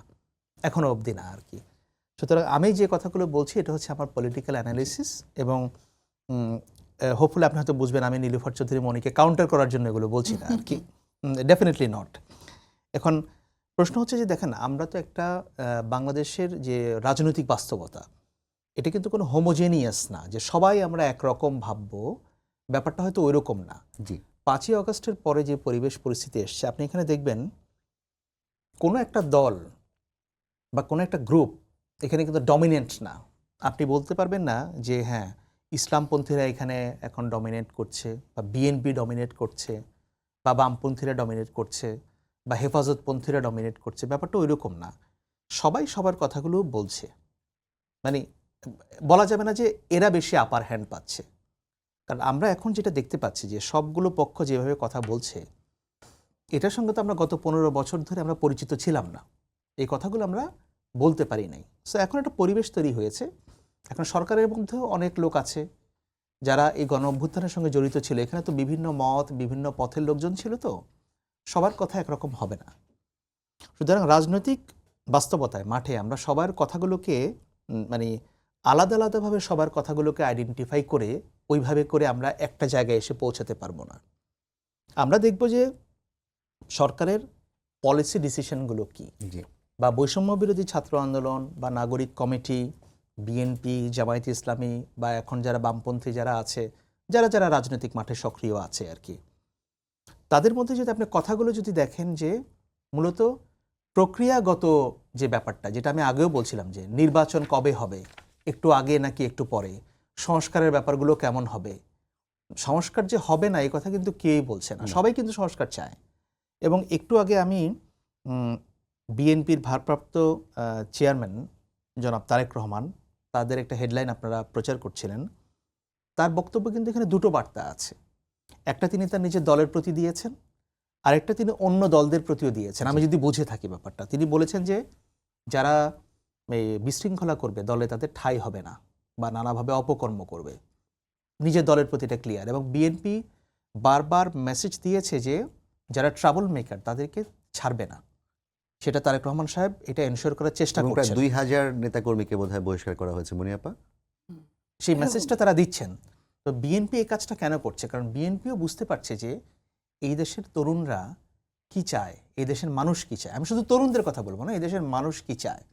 এখনো অবধি না আর কি। সুতরাং আমি যে কথাগুলো বলছি এটা হচ্ছে আমার পলিটিক্যাল অ্যানালিসিস, এবং হোপফুলি আপনি হয়তো বুঝবেন আমি নীলুফার চৌধুরী মনিকে কাউন্টার করার জন্য এগুলো বলছি না আর কি, ডেফিনেটলি নট। এখন প্রশ্ন হচ্ছে যে দেখেন, আমরা তো একটা বাংলাদেশের যে রাজনৈতিক বাস্তবতা, এটা কিন্তু কোনো হোমোজেনিয়াস না যে সবাই আমরা একরকম ভাববো, ব্যাপারটা হয়তো ওই রকম না। জি, ৫ই আগস্টের পরে যে পরিবেশ পরিস্থিতি এসছে, আপনি এখানে দেখবেন কোনো একটা দল বা কোনো একটা গ্রুপ এখানে কিন্তু ডমিনেন্ট না। আপনি বলতে পারবেন না যে হ্যাঁ ইসলামপন্থীরা এখানে এখন ডমিনেট করছে, বা বিএনপি ডমিনেট করছে, বা বামপন্থীরা ডমিনেট করছে, বা হেফাজতপন্থীরা ডমিনেট করছে। ব্যাপারটা ওই রকম না, সবাই সবার কথাগুলো বলছে। মানে বলা যাবে না যে এরা বেশি আপার হ্যান্ড পাচ্ছে, কারণ আমরা এখন যেটা দেখতে পাচ্ছি যে সবগুলো পক্ষ যেভাবে কথা বলছে, এটার সঙ্গে তো আমরা গত ১৫ বছর ধরে আমরা পরিচিত ছিলাম না, এই কথাগুলো আমরা বলতে পারি নাই। সো এখন একটা পরিবেশ তৈরি হয়েছে, এখন সরকারের মধ্যেও অনেক লোক আছে যারা এই গণ অভ্যুত্থানের সঙ্গে জড়িত ছিল। এখানে তো বিভিন্ন মত, বিভিন্ন পথের লোকজন ছিল, তো সবার কথা একরকম হবে না। সুতরাং রাজনৈতিক বাস্তবতায় মাঠে আমরা সবার কথাগুলোকে মানে আলাদা আলাদাভাবে সবার কথাগুলোকে আইডেন্টিফাই করে ওইভাবে করে আমরা একটা জায়গায় এসে পৌঁছাতে পারবো না। আমরা দেখব যে সরকারের পলিসি ডিসিশনগুলো কি, জি, বা বৈষম্য বিরোধী ছাত্র আন্দোলন বা নাগরিক কমিটি, বিএনপি, জামায়াতে ইসলামী, বা এখন যারা বামপন্থী যারা আছে, যারা যারা রাজনৈতিক মাঠে সক্রিয় আছে আর কি, তাদের মধ্যে যদি আপনি কথাগুলো যদি দেখেন যে মূলত প্রক্রিয়াগত যে ব্যাপারটা, যেটা আমি আগেও বলছিলাম যে নির্বাচন কবে হবে, একটু আগে নাকি একটু পরে, সংস্কারের ব্যাপারগুলো কেমন হবে, সংস্কার যে হবে না এই কথা কিন্তু কেউই বলছে না, সবাই কিন্তু সংস্কার চায়। এবং একটু আগে আমি বিএনপির ভারপ্রাপ্ত চেয়ারম্যান জনাব তারেক রহমান, তাদের একটা হেডলাইন আপনারা প্রচার করছিলেন, তার বক্তব্য কিন্তু এখানে দুটো বার্তা আছে। একটা তিনি তার নিজের দলের প্রতি দিয়েছেন, আরেকটা তিনি অন্য দলদের প্রতিও দিয়েছেন। আমি যদি বুঝে থাকি ব্যাপারটা, তিনি বলেছেন যে যারা এই বিশৃঙ্খলা করবে দলে তাদের ঠাঁই হবে না বা নানাভাবে অপকর্ম করবে, নিজের দলের প্রতি এটা ক্লিয়ার। এবং বিএনপি বারবার মেসেজ দিয়েছে যে যারা ট্রাবল মেকার তাদেরকে ছাড়বে না, সেটা তারেক রহমান সাহেব এটা এনশিওর করার চেষ্টা এবং প্রায় করছেন। 2000 নেতাকর্মীকে বোধহয় বহিষ্কার করা হয়েছে মনিয়াপা। সেই মেসেজটা তারা দিচ্ছেন। তো বিএনপি এই কাজটা কেন করছে? কারণ বিএনপিও বুঝতে পারছে যে এই দেশের তরুণরা কি চায়, এই দেশের মানুষ কি চায়। আমি শুধু তরুণদের কথা বলবো না, এই দেশের মানুষ কি চায়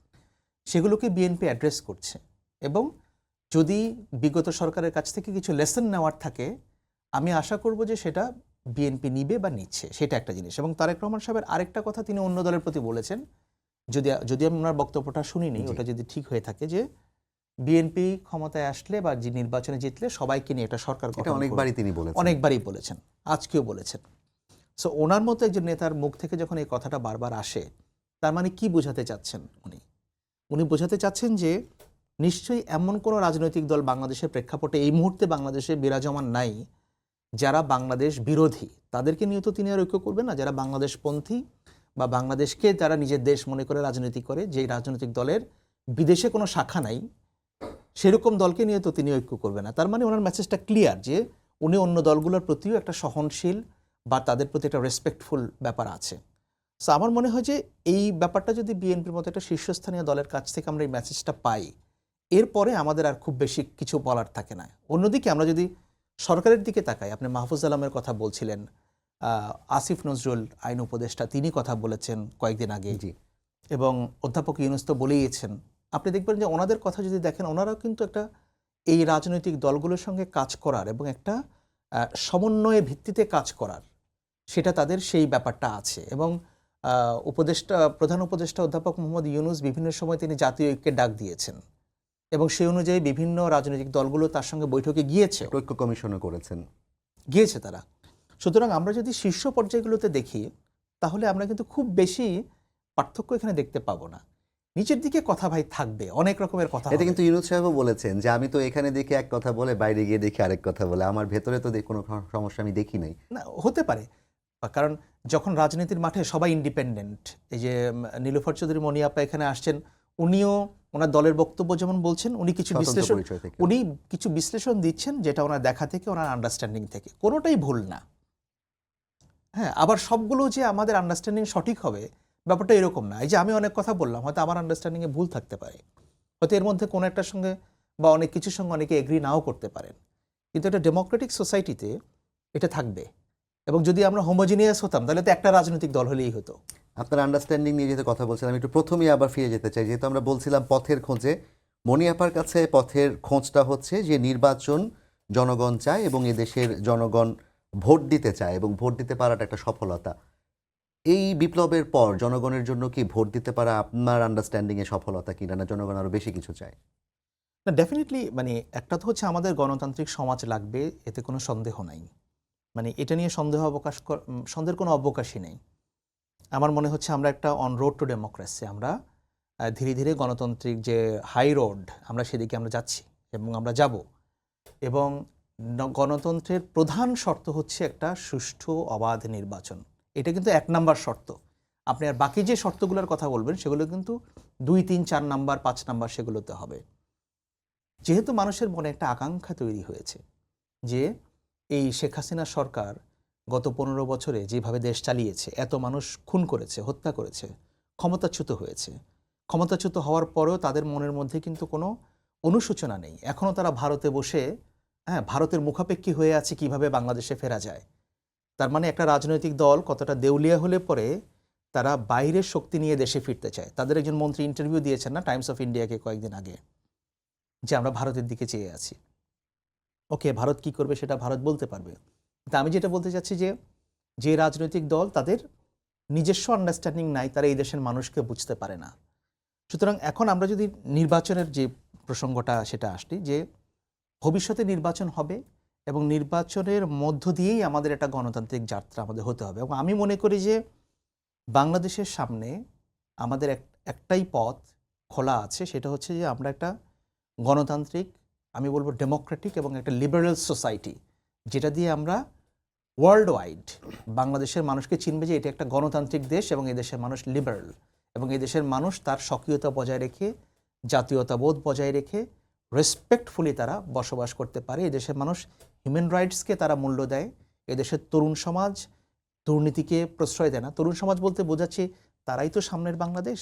সেগুলোকে বিএনপি অ্যাড্রেস করছে। এবং যদি বিগত সরকারের কাছ থেকে কিছু লেসন নেওয়ার থাকে, আমি আশা করব যে সেটা বিএনপি নিবে বা নিচ্ছে, সেটা একটা জিনিস। এবং তারেক রহমান সাহেবের আরেকটা কথা তিনি অন্য দলের প্রতি বলেছেন, যদি আমি ওনার বক্তব্যটা শুনিনি, ওটা যদি ঠিক হয়ে থাকে, যে বিএনপি ক্ষমতায় আসলে বা যে নির্বাচনে জিতলে সবাইকে নিয়ে একটা সরকার এটা গঠন করবে। অনেকবারই তিনি বলেছেন। অনেকবারই বলেছেন, আজকেও বলেছেন। সো ওনার মতো একজন নেতার মুখ থেকে যখন এই কথাটা বারবার আসে, তার মানে কি বোঝাতে চাচ্ছেন উনি বোঝাতে চাচ্ছেন যে নিশ্চয়ই এমন কোনো রাজনৈতিক দল বাংলাদেশের প্রেক্ষাপটে এই মুহূর্তে বাংলাদেশে বিরাজমান নাই যারা বাংলাদেশ বিরোধী। তাদেরকে নিয়ে তো তিনি আর ঐক্য করবেন না। যারা বাংলাদেশপন্থী বা বাংলাদেশকে তারা নিজের দেশ মনে করে রাজনীতি করে, যেই রাজনৈতিক দলের বিদেশে কোনো শাখা নাই, সেরকম দলকে নিয়ে তো তিনি ঐক্য করবে না। তার মানে ওনার মেসেজটা ক্লিয়ার যে উনি অন্য দলগুলোর প্রতিও একটা সহনশীল বা তাদের প্রতি একটা রেসপেক্টফুল ব্যাপার আছে। সো আমার মনে হয় যে এই ব্যাপারটা যদি বিএনপির মতো একটা শীর্ষস্থানীয় দলের কাছ থেকে আমরা এই মেসেজটা পাই, এরপরে আমাদের আর খুব বেশি কিছু বলার থাকে না। অন্যদিকে আমরা যদি সরকারের দিকে তাকাই, আপনি মাহফুজ আলমের কথা বলছিলেন, আসিফ নজরুল আইন উপদেষ্টা তিনি কথা বলেছেন কয়েকদিন আগে, জি, এবং অধ্যাপক ইউনূস তো বলেইছেন। আপনি দেখবেন যে ওনাদের কথা যদি দেখেন, ওনারাও কিন্তু একটা এই রাজনৈতিক দলগুলোর সঙ্গে কাজ করার এবং একটা সমন্বয়ের ভিত্তিতে কাজ করার, সেটা তাদের সেই ব্যাপারটা আছে। এবং প্রধান উপদেষ্টা অধ্যাপক মোহাম্মদ ইউনূস বিভিন্ন সময় তিনি জাতীয় ঐক্যের ডাক দিয়েছেন, এবং সেই অনুযায়ী বিভিন্ন রাজনৈতিক দলগুলো তার সঙ্গে বৈঠকে গিয়েছে ঐক্য কমিশনও করেছেন। তারা। সুতরাং আমরা যদি শীর্ষ পর্যায়গুলোতে দেখি, তাহলে আমরা কিন্তু খুব বেশি পার্থক্য এখানে দেখতে পাবো না। নিচের দিকে কথা ভাই থাকবে, অনেক রকমের কথা এটা হবে। কিন্তু ইউনূস সাহেবও বলেছেন যে আমি তো এখানে দেখি এক কথা বলে বাইরে গিয়ে দেখি আরেক কথা বলে, আমার ভেতরে তো কোনো সমস্যা আমি দেখি নাই। না, হতে পারে, কারণ যখন রাজনীতির মাঠে সবাই ইন্ডিপেন্ডেন্ট, এই যে নীলুফার চৌধুরী মনিয়াপা এখানে আসছেন, উনিও ওনার দলের বক্তব্য যেমন বলছেন, উনি কিছু স্বতন্ত্র বিশ্লেষণ পরিচয় থেকে। দিচ্ছেন যেটা ওনার দেখা থেকে, ওনার আন্ডারস্ট্যান্ডিং থেকে। কোনোটাই ভুল না। হ্যাঁ, আবার সবগুলো যে আমাদের আন্ডারস্ট্যান্ডিং সঠিক হবে ব্যাপারটা এরকম না। এই যে আমি অনেক কথা বললাম, হয়তো আমার আন্ডারস্ট্যান্ডিংয়ে ভুল থাকতে পারে, হয়তো এর মধ্যে কোনো একটার সঙ্গে বা অনেক কিছুর সঙ্গে অনেকে এগ্রি নাও করতে পারেন, কিন্তু একটা ডেমোক্রেটিক সোসাইটিতে এটা থাকবে। এবং যদি আমরা হোমোজিনিয়াস হতাম, তাহলে তো একটা রাজনৈতিক দল হলেই হতো। আপনার আন্ডারস্ট্যান্ডিং নিয়ে যেহেতু কথা বলছিলাম, একটু প্রথমেই আবার ফিরে যেতে চাই। যেহেতু আমরা বলছিলাম পথের খোঁজে, মনিয়াপার কাছে পথের খোঁজটা হচ্ছে যে নির্বাচন জনগণ চায় এবং এদেশের জনগণ ভোট দিতে চায় এবং ভোট দিতে পারাটা একটা সফলতা। এই বিপ্লবের পর জনগণের জন্য কি ভোট দিতে পারা আপনার আন্ডারস্ট্যান্ডিংয়ে সফলতা কিনা, না জনগণ আরও বেশি কিছু চায়? না, ডেফিনেটলি, মানে একটা তো হচ্ছে আমাদের গণতান্ত্রিক সমাজ লাগবে, এতে কোনো সন্দেহ নাই। মানে এটা নিয়ে সন্দেহের কোনো অবকাশই নেই। আমার মনে হচ্ছে আমরা একটা অন রোড টু ডেমোক্রেসি, আমরা ধীরে ধীরে গণতান্ত্রিক যে হাই রোড, আমরা সেদিকে আমরা যাচ্ছি এবং আমরা যাব। এবং গণতন্ত্রের প্রধান শর্ত হচ্ছে একটা সুষ্ঠু অবাধ নির্বাচন। এটা কিন্তু 1 নাম্বার শর্ত। আপনি আর বাকি যে শর্তগুলোর কথা বলবেন সেগুলো কিন্তু 2, 3, 4 নাম্বার, 5 নাম্বার সেগুলোতে হবে। যেহেতু মানুষের মনে একটা আকাঙ্ক্ষা তৈরি হয়েছে যে এই শেখ হাসিনা সরকার গত 15 বছরে যেভাবে দেশ চালিয়েছে, এত মানুষ খুন করেছে, হত্যা করেছে, ক্ষমতাচ্যুত হয়েছে, ক্ষমতাচ্যুত হওয়ার পরেও তাদের মনের মধ্যে কিন্তু কোনো অনুশোচনা নেই। এখনও তারা ভারতে বসে ভারতের মুখাপেক্ষী হয়ে আছে কিভাবে বাংলাদেশে ফেরা যায়। তার মানে একটা রাজনৈতিক দল কতটা দেউলিয়া হলে পরে তারা বাইরের শক্তি নিয়ে দেশে ফিরতে চায়। তাদের একজন মন্ত্রী ইন্টারভিউ দিয়েছেন না টাইমস অফ ইন্ডিয়াকে কয়েকদিন আগে, যে আমরা ভারতের দিকে চেয়ে আছি। ওকে, ভারত কি করবে সেটা ভারত বলতে পারবে। তা আমি যেটা বলতে চাচ্ছি যে রাজনৈতিক দল তাদের নিজস্ব আন্ডারস্ট্যান্ডিং নাই, তারা এই দেশের মানুষকে বুঝতে পারে না। সুতরাং এখন আমরা যদি নির্বাচনের যে প্রসঙ্গটা সেটা আসছি, যে ভবিষ্যতে নির্বাচন হবে এবং নির্বাচনের মধ্য দিয়েই আমাদের একটা গণতান্ত্রিক যাত্রা আমাদের হতে হবে। এবং আমি মনে করি যে বাংলাদেশের সামনে আমাদের একটাই পথ খোলা আছে, সেটা হচ্ছে যে আমরা একটা গণতান্ত্রিক, আমি বলবো ডেমোক্রেটিক এবং একটা লিবারেল সোসাইটি, যেটা দিয়ে আমরা ওয়ার্ল্ড ওয়াইড বাংলাদেশের মানুষকে চিনবে যে এটা একটা গণতান্ত্রিক দেশ এবং এই দেশের মানুষ লিবারেল, এবং এই দেশের মানুষ তার স্বকীয়তা বজায় রেখে, জাতীয়তাবোধ বজায় রেখে রেসপেক্টফুলি তারা বসবাস করতে পারে। এই দেশের মানুষ হিউম্যান রাইটসকে তারা মূল্য দেয়। এদেশের তরুণ সমাজ দুর্নীতিকে প্রশ্রয় দেয় না। তরুণ সমাজ বলতে বোঝাচ্ছি তারাই তো সামনের বাংলাদেশ।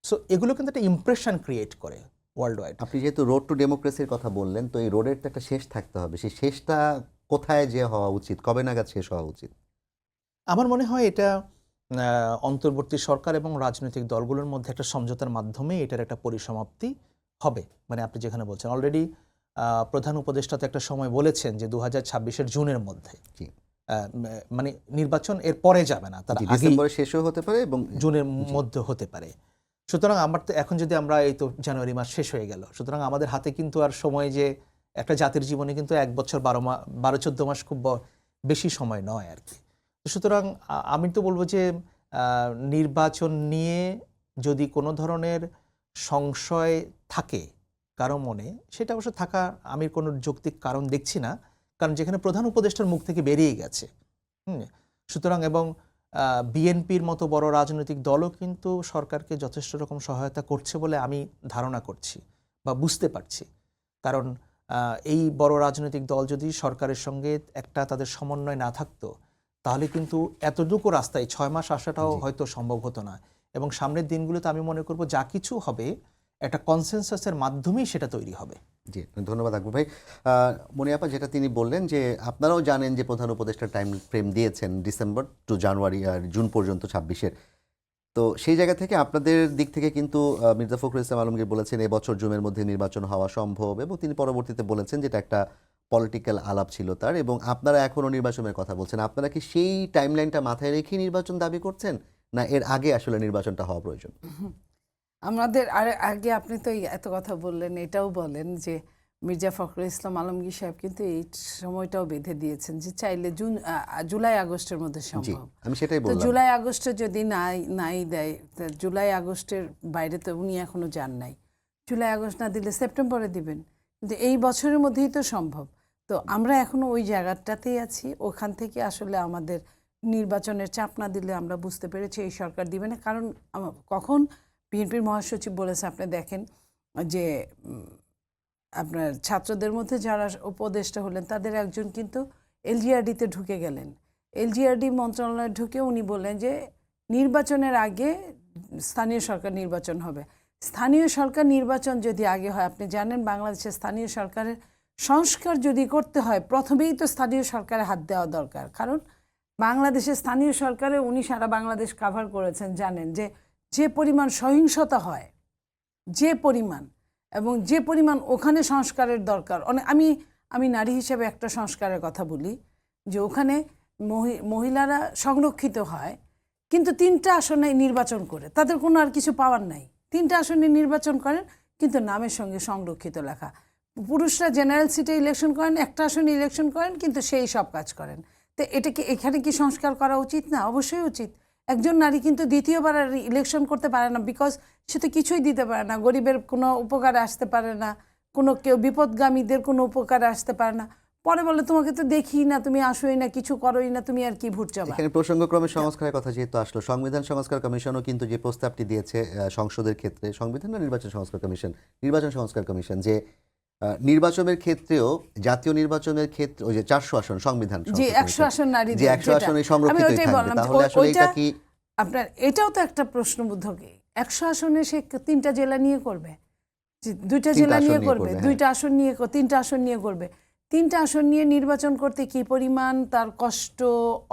সো এগুলো কিন্তু একটা ইমপ্রেশন ক্রিয়েট করে ওয়ার্ল্ড ওয়াইড। আপনি যেহেতু রোড টু ডেমোক্রেসির কথা বললেন, তো এই রোডের তো একটা শেষ থাকতে হবে। সেই শেষটা কোথায় যে হওয়া উচিত, কবে নাগাদ শেষ হওয়া উচিত? আমার মনে হয় এটা অন্তর্বর্তী সরকার এবং রাজনৈতিক দলগুলোর মধ্যে একটা সমঝোতার মাধ্যমে এটার একটা পরিসমাপ্তি হবে। মানে আপনি যেখানে বলছেন অলরেডি প্রধান উপদেষ্টা তো একটা সময় বলেছেন যে 2026-এর জুনের মধ্যে, জি। মানে নির্বাচন এর পরে যাবে না, তার জি, আগেই ডিসেম্বরে শেষও হতে পারে এবং জুনের মধ্যে হতে পারে। সুতরাং আমার তো এখন যদি আমরা এই তো জানুয়ারি মাস শেষ হয়ে গেল, সুতরাং আমাদের হাতে কিন্তু আর সময়, যে একটা জাতির জীবনে কিন্তু 1 বছর 12-14 মাস খুব বেশি সময় নয় আর কি। সুতরাং আমি তো বলবো যে নির্বাচন নিয়ে যদি কোনো ধরনের সংশয় থাকে কারো মনে, সেটা অবশ্য থাকা আমি কোনো যৌক্তিক কারণ দেখছি না, কারণ যেখানে প্রধান উপদেষ্টার মুখ থেকে বেরিয়ে গেছে। সুতরাং এবং বিএনপির মতো বড় রাজনৈতিক দলও কিন্তু সরকারকে যথেষ্ট রকম সহায়তা করছে বলে আমি ধারণা করছি বা বুঝতে পারছি। কারণ এই বড় রাজনৈতিক দল যদি সরকারের সঙ্গে একটা তাদের সমন্বয় না থাকতো, তাহলে কিন্তু এতটুকু রাস্তায় 6 মাস আসাটাও হয়তো সম্ভব হতো না। এবং সামনের দিনগুলোতে আমি মনে করব যা কিছু হবে একটা কনসেনসাসের মাধ্যমেই সেটা তৈরি হবে। জি, ধন্যবাদ আকবর ভাই। মনিয়াপা, যেটা তিনি বললেন যে আপনারাও জানেন যে প্রধান উপদেষ্টা টাইম ফ্রেম দিয়েছেন ডিসেম্বর টু জানুয়ারি আর জুন পর্যন্ত 26-এর। তো সেই জায়গা থেকে আপনাদের দিক থেকে কিন্তু মির্জা ফখরুল ইসলাম আলমগীর বলেছেন এবছর জুনের মধ্যে নির্বাচন হওয়া সম্ভব, এবং তিনি পরবর্তীতে বলেছেন যেটা একটা পলিটিক্যাল আলাপ ছিল তার, এবং আপনারা এখনও নির্বাচনের কথা বলছেন। আপনারা কি সেই টাইমলাইনটা মাথায় রেখে নির্বাচন দাবি করছেন, না এর আগে আসলে নির্বাচনটা হওয়া প্রয়োজন? আমাদের আগে আপনি তো এত কথা বললেন, এটাও বলেন যে মির্জা ফখরুল ইসলাম আলমগীর সাহেব কিন্তু এই সময়টাও বেঁধে দিয়েছেন যে চাইলে জুলাই আগস্টের মধ্যে জি, সম্ভব। আমি সেটাই তো বললাম। জুলাই আগস্টে যদি নাই দেয়, জুলাই আগস্টের বাইরে তো উনি এখনো যান নাই। জুলাই আগস্ট না দিলে সেপ্টেম্বরে দিবেন, কিন্তু এই বছরের মধ্যেই তো সম্ভব। তো আমরা এখনো ওই জায়গাটাতেই আছি। ওখান থেকে আসলে আমাদের নির্বাচনের চাপ না দিলে আমরা বুঝতে পেরেছি এই সরকার দিবে না। কারণ কখন বিএনপির মহাসচিব বলেছে, আপনি দেখেন যে আপনার ছাত্রদের মধ্যে যারা উপদেষ্টা হলেন তাদের একজন কিন্তু এলজিআরডিতে ঢুকে গেলেন। এলজিআরডি মন্ত্রণালয়ে ঢুকে উনি বললেন যে নির্বাচনের আগে স্থানীয় সরকার নির্বাচন হবে। স্থানীয় সরকার নির্বাচন যদি আগে হয়, আপনি জানেন বাংলাদেশের স্থানীয় সরকারের সংস্কার যদি করতে হয় প্রথমেই তো স্থানীয় সরকারের হাত দেওয়া দরকার। কারণ বাংলাদেশের স্থানীয় সরকারে উনি সারা বাংলাদেশ কাভার করেছেন, জানেন যে পরিমাণ সহিংসতা হয়, যে পরিমাণ এবং যে পরিমাণ ওখানে সংস্কারের দরকার। আমি নারী হিসেবে একটা সংস্কারের কথা বলি, যে ওখানে মহিলারা সংরক্ষিত হয় কিন্তু 3টা আসনে নির্বাচন করে, তাদের কোনো আর কিছু পাওয়ার নাই। 3টা আসনে নির্বাচন করেন কিন্তু নামের সঙ্গে সংরক্ষিত লেখা। পুরুষরা জেনারেল সিটে ইলেকশন করেন, একটা আসনে ইলেকশন করেন কিন্তু সেই সব কাজ করেন। তো এখানে কি সংস্কার করা উচিত না? অবশ্যই উচিত। একজন নারী কিন্তু দ্বিতীয়বার আর ইলেকশন করতে পারে না, বিকজ সে তো কিছুই দিতে পারে না, গরিবের কোনো উপকারে আসতে পারে না, কোনো কেউ বিপদগামীদের কোনো উপকারে আসতে পারে না। পরে বলে তোমাকে তো দেখি না, তুমি আসোই না, কিছু করোই না, তুমি আর কি ভোট চাবা। এখানে প্রসঙ্গক্রমে সংস্কারের কথা যেহেতু আসলো, সংবিধান সংস্কার কমিশনও কিন্তু যে প্রস্তাবটি দিয়েছে সংসদের ক্ষেত্রে, সংবিধান না নির্বাচন সংস্কার কমিশন, নির্বাচন সংস্কার কমিশন, যে নির্বাচনের ক্ষেত্রেও জাতীয় নির্বাচনের ক্ষেত্রে ওই যে 400 আসন সংবিধান যে 100 আসন নারী, যে 100 আসনে সংরক্ষিত থাকবে, তাহলে আসলে এটা কি আপনার এটাও তো একটা প্রশ্নবোধক। 100 আসনে সে 3টা জেলা নিয়ে করবে, 2টা জেলা নিয়ে করবে, 2টা আসন নিয়ে, 3টা আসন নিয়ে করবে। 3টা আসন নিয়ে নির্বাচন করতে কি পরিমাণ তার কষ্ট,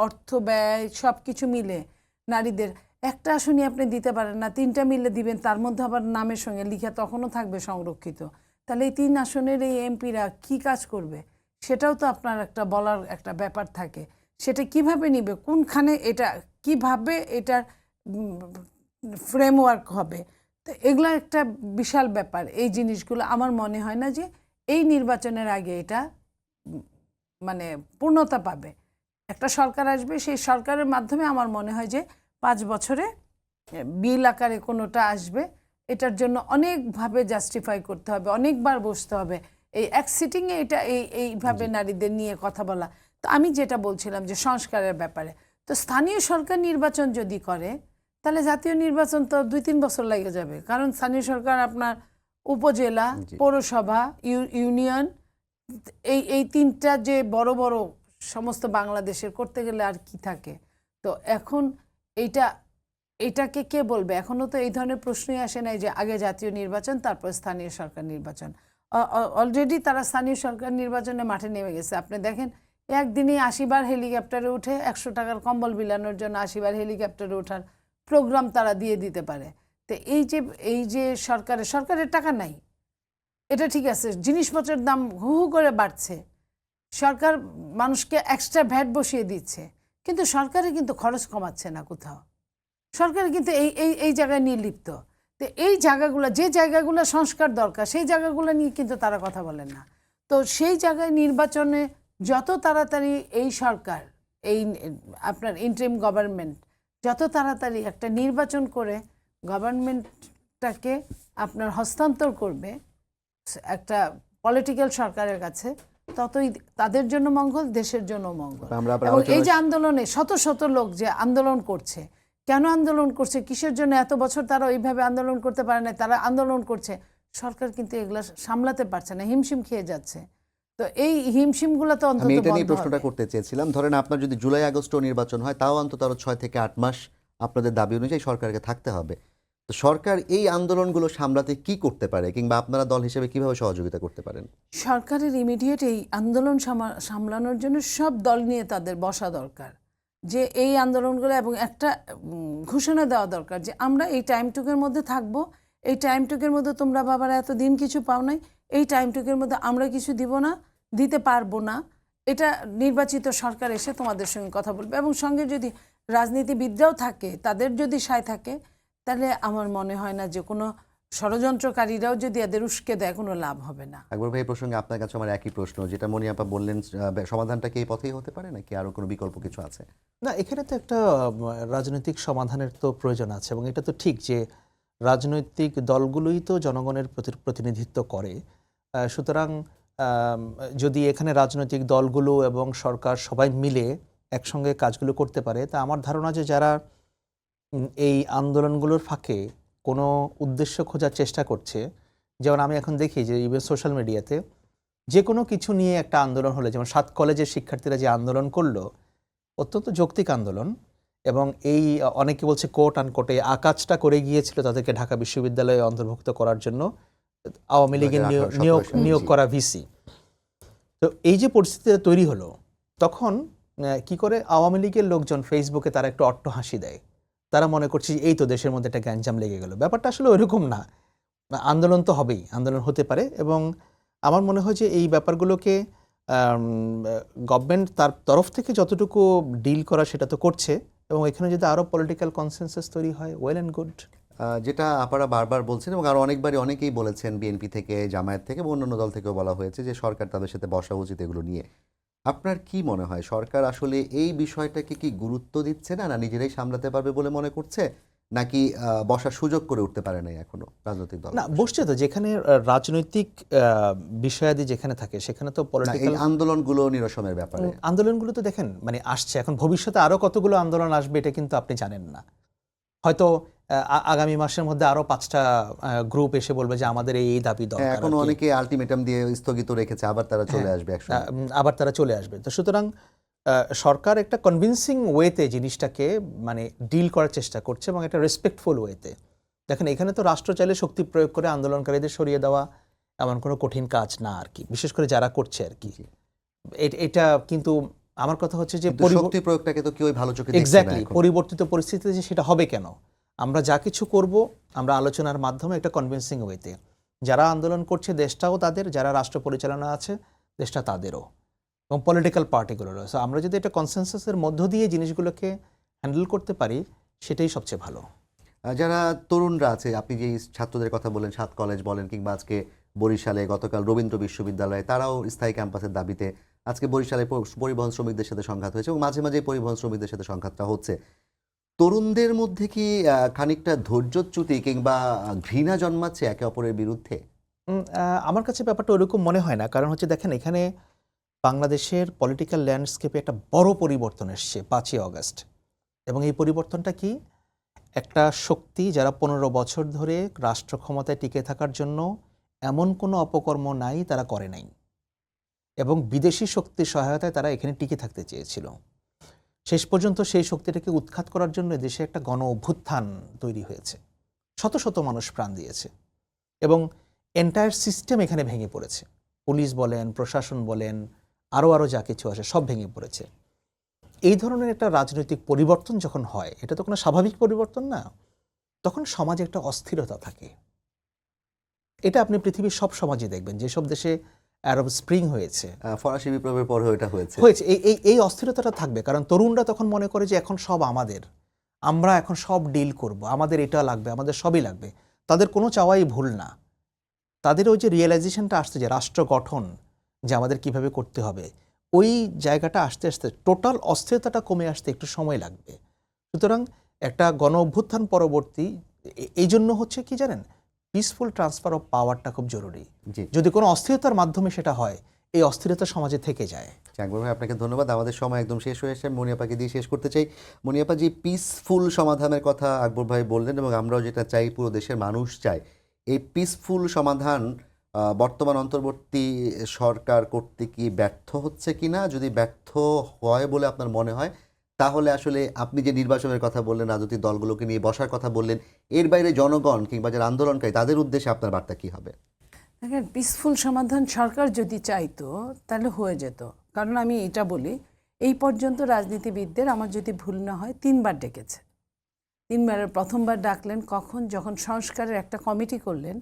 অর্থ ব্যয় সব কিছু মিলে নারীদের একটা আসনই আপনি দিতে পারেন না, 3টা মিলে দিবেন, তার মধ্যে আবার নামের সঙ্গে লিখা তখনও থাকবে সংরক্ষিত। তাহলে এই 3 আসনের এই এমপিরা কি কাজ করবে সেটাও তো আপনার একটা বলার একটা ব্যাপার থাকে। সেটা কিভাবে নিবে, কোনখানে এটা কিভাবে এটার ফ্রেমওয়ার্ক হবে, তো এগুলো একটা বিশাল ব্যাপার। এই জিনিসগুলো আমার মনে হয় না যে এই নির্বাচনের আগে এটা মানে পূর্ণতা পাবে। একটা সরকার আসবে, সেই সরকারের মাধ্যমে আমার মনে হয় যে 5 বছরে বিল আকারে কোনোটা আসবে। এটার জন্য অনেকভাবে জাস্টিফাই করতে হবে, অনেকবার বসতে হবে, এই এক সিটিংয়ে এটা এইভাবে নারীদের নিয়ে কথা বলা। তো আমি যেটা বলছিলাম যে সংস্কারের ব্যাপারে, তো স্থানীয় সরকার নির্বাচন যদি করে তাহলে জাতীয় নির্বাচন তো 2-3 বছর লেগে যাবে, কারণ স্থানীয় সরকার আপনার উপজেলা, পৌরসভা, ইউনিয়ন, এই 3টা যে বড় বড় সমস্ত বাংলাদেশের করতে গেলে আর কি থাকে। তো এখন এটাকে কে বলবে? এখনো তো এই ধরনের প্রশ্নই আসে নাই যে আগে জাতীয় নির্বাচন তারপর স্থানীয় সরকার নির্বাচন। অলরেডি তারা স্থানীয় সরকার নির্বাচনে মাঠে নেমে গেছে। আপনি দেখেন একদিনই 80 বার হেলিকপ্টারে উঠে 100 টাকার কম্বল বিলানোর জন্য 80 বার হেলিকপ্টারে ওঠার প্রোগ্রাম তারা দিয়ে দিতে পারে। তো এই যে সরকারের টাকা নাই, এটা ঠিক আছে, জিনিসপত্রের দাম হু হু করে বাড়ছে, সরকার মানুষকে এক্সট্রা ভ্যাট বসিয়ে দিচ্ছে, কিন্তু সরকারে কিন্তু খরচ কমাচ্ছে না কোথাও। সরকার কিন্তু এই জায়গায় নির্লিপ্ত। তো এই জায়গাগুলো, যে জায়গাগুলো সংস্কার দরকার সেই জায়গাগুলো নিয়ে কিন্তু তারা কথা বলেন না। তো সেই জায়গায় নির্বাচনে যত তাড়াতাড়ি এই সরকার, এই আপনার ইন্টারিম গভর্নমেন্ট যত তাড়াতাড়ি একটা নির্বাচন করে গভর্নমেন্টটাকে আপনার হস্তান্তর করবে একটা পলিটিক্যাল সরকারের কাছে, ততই তাদের জন্য মঙ্গল, দেশের জন্য মঙ্গল। এবং এই যে আন্দোলনে শত শত লোক যে আন্দোলন করছে, কেন আন্দোলন করছে, কিসের জন্য এত বছর তারা ওইভাবে আন্দোলন করতে পারে না, তারা আন্দোলন করছে, সরকার কিন্তু এগুলা সামলাতে পারছে না, হিমশিম খেয়ে যাচ্ছে। তো এই হিমশিমগুলো তো অন্তত আমি এটা নিয়ে বন্ধ প্রশ্নটা হবে। করতে চেয়েছিলাম, ধরেন আপনার যদি জুলাই আগস্টও নির্বাচন হয় তাও অন্তত আরো 6 থেকে 8 মাস আপনাদের দাবি অনুযায়ী সরকারকে থাকতে হবে। তো সরকার এই আন্দোলনগুলো সামলাতে কি করতে পারে, কিংবা আপনারা দল হিসেবে কিভাবে সহযোগিতা করতে পারেন? সরকারের ইমিডিয়েট এই আন্দোলন সামলানোর জন্য সব দল নিয়ে তাদের বসা দরকার, যে এই আন্দোলনগুলো, এবং একটা ঘোষণা দেওয়া দরকার যে আমরা এই টাইমটুকের মধ্যে থাকবো, এই টাইমটুকের মধ্যে তোমরা বাবারা এতদিন কিছু পাও নাই, এই টাইমটুকের মধ্যে আমরা কিছু দিব না, দিতে পারবো না। এটা নির্বাচিত সরকার এসে তোমাদের সঙ্গে কথা বলবে, এবং সঙ্গে যদি রাজনীতিবিদরাও থাকে, তাদের যদি সায় থাকে, তাহলে আমার মনে হয় না যে কোনো ষড়যন্ত্রকারীরাও যদি এদের উস্কে দেয় কোনো লাভ হবে না। আকবর ভাই, এই প্রসঙ্গে আপনার কাছে আমার একই প্রশ্ন, যেটা মনি আপা বললেন, সমাধানটা কি এই পথেই হতে পারে নাকি আরো কোনো বিকল্প কিছু আছে? না, এখানে তো একটা রাজনৈতিক সমাধানের তো প্রয়োজন আছে, এবং এটা তো ঠিক যে রাজনৈতিক দলগুলোই তো জনগণের প্রতিনিধিত্ব করে। সুতরাং যদি এখানে রাজনৈতিক দলগুলো এবং সরকার সবাই মিলে একসঙ্গে কাজগুলো করতে পারে, তা আমার ধারণা যে যারা এই আন্দোলনগুলোর ফাঁকে কোনো উদ্দেশ্য খোঁজার চেষ্টা করছে, যেমন আমি এখন দেখি যে ইভেন সোশ্যাল মিডিয়াতে যে কোনো কিছু নিয়ে একটা আন্দোলন হলে, যেমন 7 কলেজের শিক্ষার্থীরা যে আন্দোলন করলো, অত্যন্ত যৌক্তিক আন্দোলন, এবং এই অনেকে বলছে কোর্ট আনকোর্টে আকাজটা করে গিয়েছিল তাদেরকে ঢাকা বিশ্ববিদ্যালয়ে অন্তর্ভুক্ত করার জন্য আওয়ামী লীগের নিয়োগ করা ভিসি। তো এই যে পরিস্থিতিটা তৈরি হলো, তখন কি করে আওয়ামী লীগের লোকজন ফেসবুকে তারা একটু অট্টহাসি দেয়, তারা মনে করছে এই তো দেশের মধ্যে একটা গ্যাঞ্জাম লেগে গেল। ব্যাপারটা আসলে ওইরকম না, আন্দোলন তো হবেই, আন্দোলন হতে পারে, এবং আমার মনে হয় যে এই ব্যাপারগুলোকে গভর্নমেন্ট তার তরফ থেকে যতটুকু ডিল করা সেটা তো করছে, এবং এখানে যদি আরও পলিটিক্যাল কনসেনসাস তৈরি হয়, ওয়েল অ্যান্ড গুড। যেটা আপনারা বারবার বলছেন এবং আরো অনেকবারই অনেকেই বলেছেন, বিএনপি থেকে, জামায়াত থেকে এবং অন্যান্য দল থেকেও বলা হয়েছে যে সরকার তাদের সাথে বসা উচিত এগুলো নিয়ে। আপনার কি মনে হয়, সরকার আসলে এই বিষয়টাকে কি গুরুত্ব দিচ্ছে না, না নিজেরাই সামলাতে পারবে বলে মনে করছে, নাকি বসার সুযোগ করে উঠতে পারে নাই এখনো রাজনৈতিক দল? না, বসছে তো, যেখানে রাজনৈতিক বিষয়াদি যেখানে থাকে সেখানে তো পলিটিক্যাল আন্দোলনগুলো নিরসনের ব্যাপারে আন্দোলনগুলো তো দেখেন মানে আসছে, এখন ভবিষ্যতে আরো কতগুলো আন্দোলন আসবে এটা কিন্তু আপনি জানেন না। হয়তো আগামী মাসের মধ্যে আরো 5টা গ্রুপ এসে বলবে যে আমাদের এই দাবি দরকার। এখন অনেকে আলটিমেটাম দিয়ে স্থগিত রেখেছে, আবার তারা চলে আসবে একসময়। আবার তারা চলে আসবে। তো সুতরাং সরকার একটা কনভিন্সিং ওয়েতে জিনিসটাকে মানে ডিল করার চেষ্টা করছে, এবং একটা রেসপেক্টফুল ওয়েতে। দেখেন এখানে তো রাষ্ট্র চাইলে শক্তি প্রয়োগ করে আন্দোলনকারীদের সরিয়ে দেওয়া এমন কোনো কঠিন কাজ না আর কি, বিশেষ করে যারা করছে আর কি। এটা কিন্তু আমার কথা হচ্ছে যে কিন্তু শক্তি প্রয়োগটাকে তো কেউই ভালো চোখে দেখছে না এক্স্যাক্টলি এখন। পরিবর্তিত পরিস্থিতিতে যে সেটা হবে কেন, আমরা যা কিছু করব আমরা আলোচনার মাধ্যমে একটা কনভিন্সিং ওয়েতে, যারা আন্দোলন করছে দেশটাও তাদের, যারা রাষ্ট্র পরিচালনা আছে দেশটা তাদেরও, এবং পলিটিক্যাল পার্টিগুলোরও। সো আমরা যদি একটা কনসেনসাসের মধ্য দিয়ে জিনিসগুলোকে হ্যান্ডেল করতে পারি সেটাই সবচেয়ে ভালো। যারা তরুণরা আছে, আপনি যে ছাত্রদের কথা বলেন, 7 কলেজ বলেন, কিংবা আজকে বরিশালে গতকাল রবীন্দ্র বিশ্ববিদ্যালয়ে, তারাও স্থায়ী ক্যাম্পাসের দাবিতে আজকে বরিশালে পরিবহন শ্রমিকদের সাথে সংঘাত হয়েছে এবং মাঝে মাঝে পরিবহন শ্রমিকদের সাথে সংঘাতটা হচ্ছে। তরুণদের মধ্যে কি খানিকটা ধৈর্যচ্যুতি কিংবা ঘৃণা জন্মাচ্ছে একে অপরের বিরুদ্ধে? আমার কাছে ব্যাপারটা ওরকম মনে হয় না, কারণ হচ্ছে দেখেন এখানে বাংলাদেশের পলিটিক্যাল ল্যান্ডস্কেপে একটা বড় পরিবর্তন এসছে 5ই অগস্ট, এবং এই পরিবর্তনটা কি, একটা শক্তি যারা 15 বছর ধরে রাষ্ট্র ক্ষমতায় টিকে থাকার জন্য এমন কোনো অপকর্ম নাই তারা করে নাই, এবং বিদেশি শক্তির সহায়তায় তারা এখানে টিকে থাকতে চেয়েছিল। শেষ পর্যন্ত সেই শক্তিটাকে উৎখাত করার জন্য দেশে একটা গণ অভ্যুত্থান তৈরি হয়েছে, শত শত মানুষ প্রাণ দিয়েছে, এবং এন্টায়ার সিস্টেম এখানে ভেঙে পড়েছে। পুলিশ বলেন, প্রশাসন বলেন, আরও যা কিছু আছে সব ভেঙে পড়েছে। এই ধরনের একটা রাজনৈতিক পরিবর্তন যখন হয়, এটা তো কোনো স্বাভাবিক পরিবর্তন না, তখন সমাজে একটা অস্থিরতা থাকে। এটা আপনি পৃথিবীর সব সমাজে দেখবেন, যেসব দেশে আরব স্প্রিং হয়েছে ফরাসি বিপ্লবের পরেও এটা হয়েছে। এই অস্থিরতাটা থাকবে, কারণ তরুণরা তখন মনে করে যে এখন সব আমাদের, আমরা এখন সব ডিল করব, আমাদের এটা লাগবে, আমাদের সবই লাগবে। তাদের কোনো চাওয়াই ভুল না, তাদের ওই যে রিয়েলাইজেশনটা আসছে যে রাষ্ট্র গঠন যে আমাদের কিভাবে করতে হবে, ওই জায়গাটা আস্তে আস্তে টোটাল অস্থিরতাটা কমে আসতে একটু সময় লাগবে। সুতরাং একটা গণ অভ্যুত্থান পরবর্তী এই জন্য হচ্ছে কি জানেন, পিসফুল ট্রান্সফার অফ পাওয়ারটা খুব জরুরি। জি, যদি কোনো অস্থিরতার মাধ্যমে সেটা হয়, এই অস্থিরতা সমাজে থেকে যায়। আকবর ভাই, আপনাকে ধন্যবাদ। আমাদের সময় একদম শেষ হয়ে এসে মনিয়াপাকে দিয়ে শেষ করতে চাই। মনিয়াপা জি, পিসফুল সমাধানের কথা আকবর ভাই বললেন, এবং আমরাও যেটা চাই, পুরো দেশের মানুষ চায়, এই পিসফুল সমাধান বর্তমান অন্তর্বর্তী সরকার করতে কি ব্যর্থ হচ্ছে কিনা? যদি ব্যর্থ হয় বলে আপনার মনে হয়, তাহলে আসলে আপনি যে নির্বাচনের কথা বললেন, রাজনৈতিক দলগুলোকে নিয়ে বসার কথা বললেন, এর বাইরে জনগণ কিংবা যারা আন্দোলনকারী তাদের উদ্দেশ্যে আপনার বার্তা কি হবে? দেখেন, পিসফুল সমাধান সরকার যদি চাইতো তাহলে হয়ে যেত। কারণ আমি এটা বলি, এই পর্যন্ত রাজনীতিবিদদের, আমার যদি ভুল না হয়, 3বার ডেকেছে। 3বারের প্রথমবার ডাকলেন কখন, যখন সংস্কারের একটা কমিটি করলেন।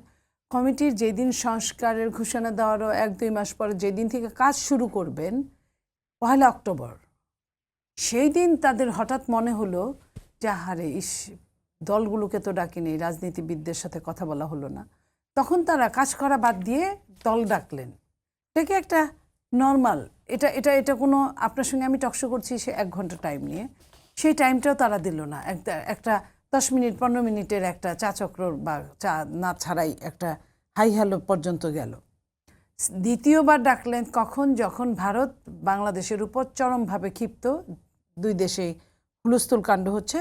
কমিটির যেদিন সংস্কারের ঘোষণা দেওয়ারও 1-2 মাস পরে, যেদিন থেকে কাজ শুরু করবেন, 1 অক্টোবর, সেই দিন তাদের হঠাৎ মনে হলো যে হারে দলগুলোকে তো ডাকিনি, রাজনীতিবিদদের সাথে কথা বলা হলো না। তখন তারা কাজ করা বাদ দিয়ে দল ডাকলেন। এটাকে একটা নর্মাল, এটা কোনো, আপনার সঙ্গে আমি টকশো করছি সে 1 ঘন্টা টাইম নিয়ে, সেই টাইমটাও তারা দিল না। একটা 10 মিনিট 15 মিনিটের একটা চা চক্র বা চা না ছাড়াই একটা হাই হ্যালো পর্যন্ত গেল। দ্বিতীয়বার ডাকলেন কখন, যখন ভারত বাংলাদেশের উপর চরমভাবে ক্ষিপ্ত, 2 দেশেই হুলস্থুল কাণ্ড হচ্ছে,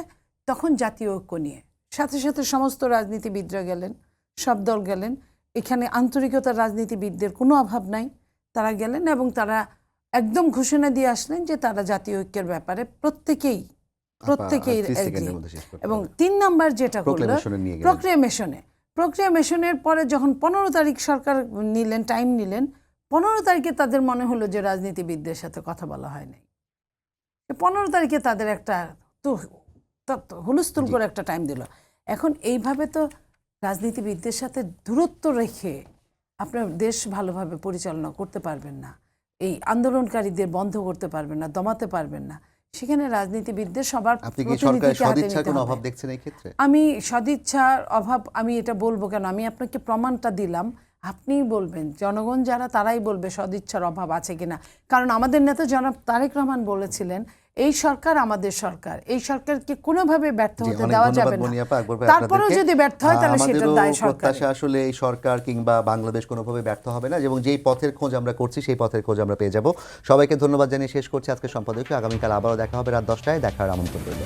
তখন জাতীয় ঐক্য নিয়ে সাথে সাথে সমস্ত রাজনীতিবিদরা গেলেন, সব দল গেলেন। এখানে আন্তরিকতার রাজনীতিবিদদের কোনো অভাব নাই, তারা গেলেন এবং তারা একদম ঘোষণা দিয়ে আসলেন যে তারা জাতীয় ঐক্যের ব্যাপারে প্রত্যেকেই 30 সেকেন্ডের agree। মধ্যে শেষ করতে এবং হবে। 3 নাম্বার যেটা করলো, Proclamation-এ নিয়ে গেলেন। প্রক্রিয়ামেশনের পরে যখন 15 তারিখ সরকার নিলেন, টাইম নিলেন, 15 তারিখে তাদের মনে হলো যে রাজনীতিবিদদের সাথে কথা বলা হয় নাই। 15 তারিখে তাদের একটা তো হুলস্থুল করে একটা টাইম দিল। এখন এইভাবে তো রাজনীতিবিদদের সাথে দূরত্ব রেখে আপনার দেশ ভালোভাবে পরিচালনা করতে পারবেন না, এই আন্দোলনকারীদের বন্ধ করতে পারবেন না, দমাতে পারবেন না। সেখানে রাজনীতিবিদদের সবার আপনি কি সরকারের প্রতিনিধিকে হাতে সদিচ্ছার নিতে কোনো হবে। অভাব দেখছেন এই ক্ষেত্রে? আমি সদিচ্ছার অভাব আমি এটা বলবো কেন, আমি আপনাকে প্রমাণটা দিলাম, আপনিই বলবেন, জনগণ যারা তারাই বলবে সদিচ্ছার অভাব আছে কিনা। কারণ আমাদের নেতা জনাব তারেক রহমান বলেছিলেন, এই সরকার আমাদের সরকার, এই সরকারকে কোনোভাবে ব্যর্থ জি, হতে অনেক দেওয়া ধন্যবাদ যাবে না। মনিয়াপা, আকবর ভাই তারপরেও আপনাদেরকে। যদি ব্যর্থ হয় তাহলে সেটা আমাদেরও দায় সরকারের। প্রত্যাশা আসলে এই সরকার কিংবা বাংলাদেশ কোনোভাবে ব্যর্থ হবে না, এবং যেই পথের খোঁজ আমরা করছি সেই পথের খোঁজ আমরা পেয়ে যাব। সবাইকে ধন্যবাদ জানিয়ে শেষ করছি আজকের সম্পাদকীয়। আগামীকাল আবারও দেখা হবে রাত 10টায়, দেখার আমন্ত্রণ রইল।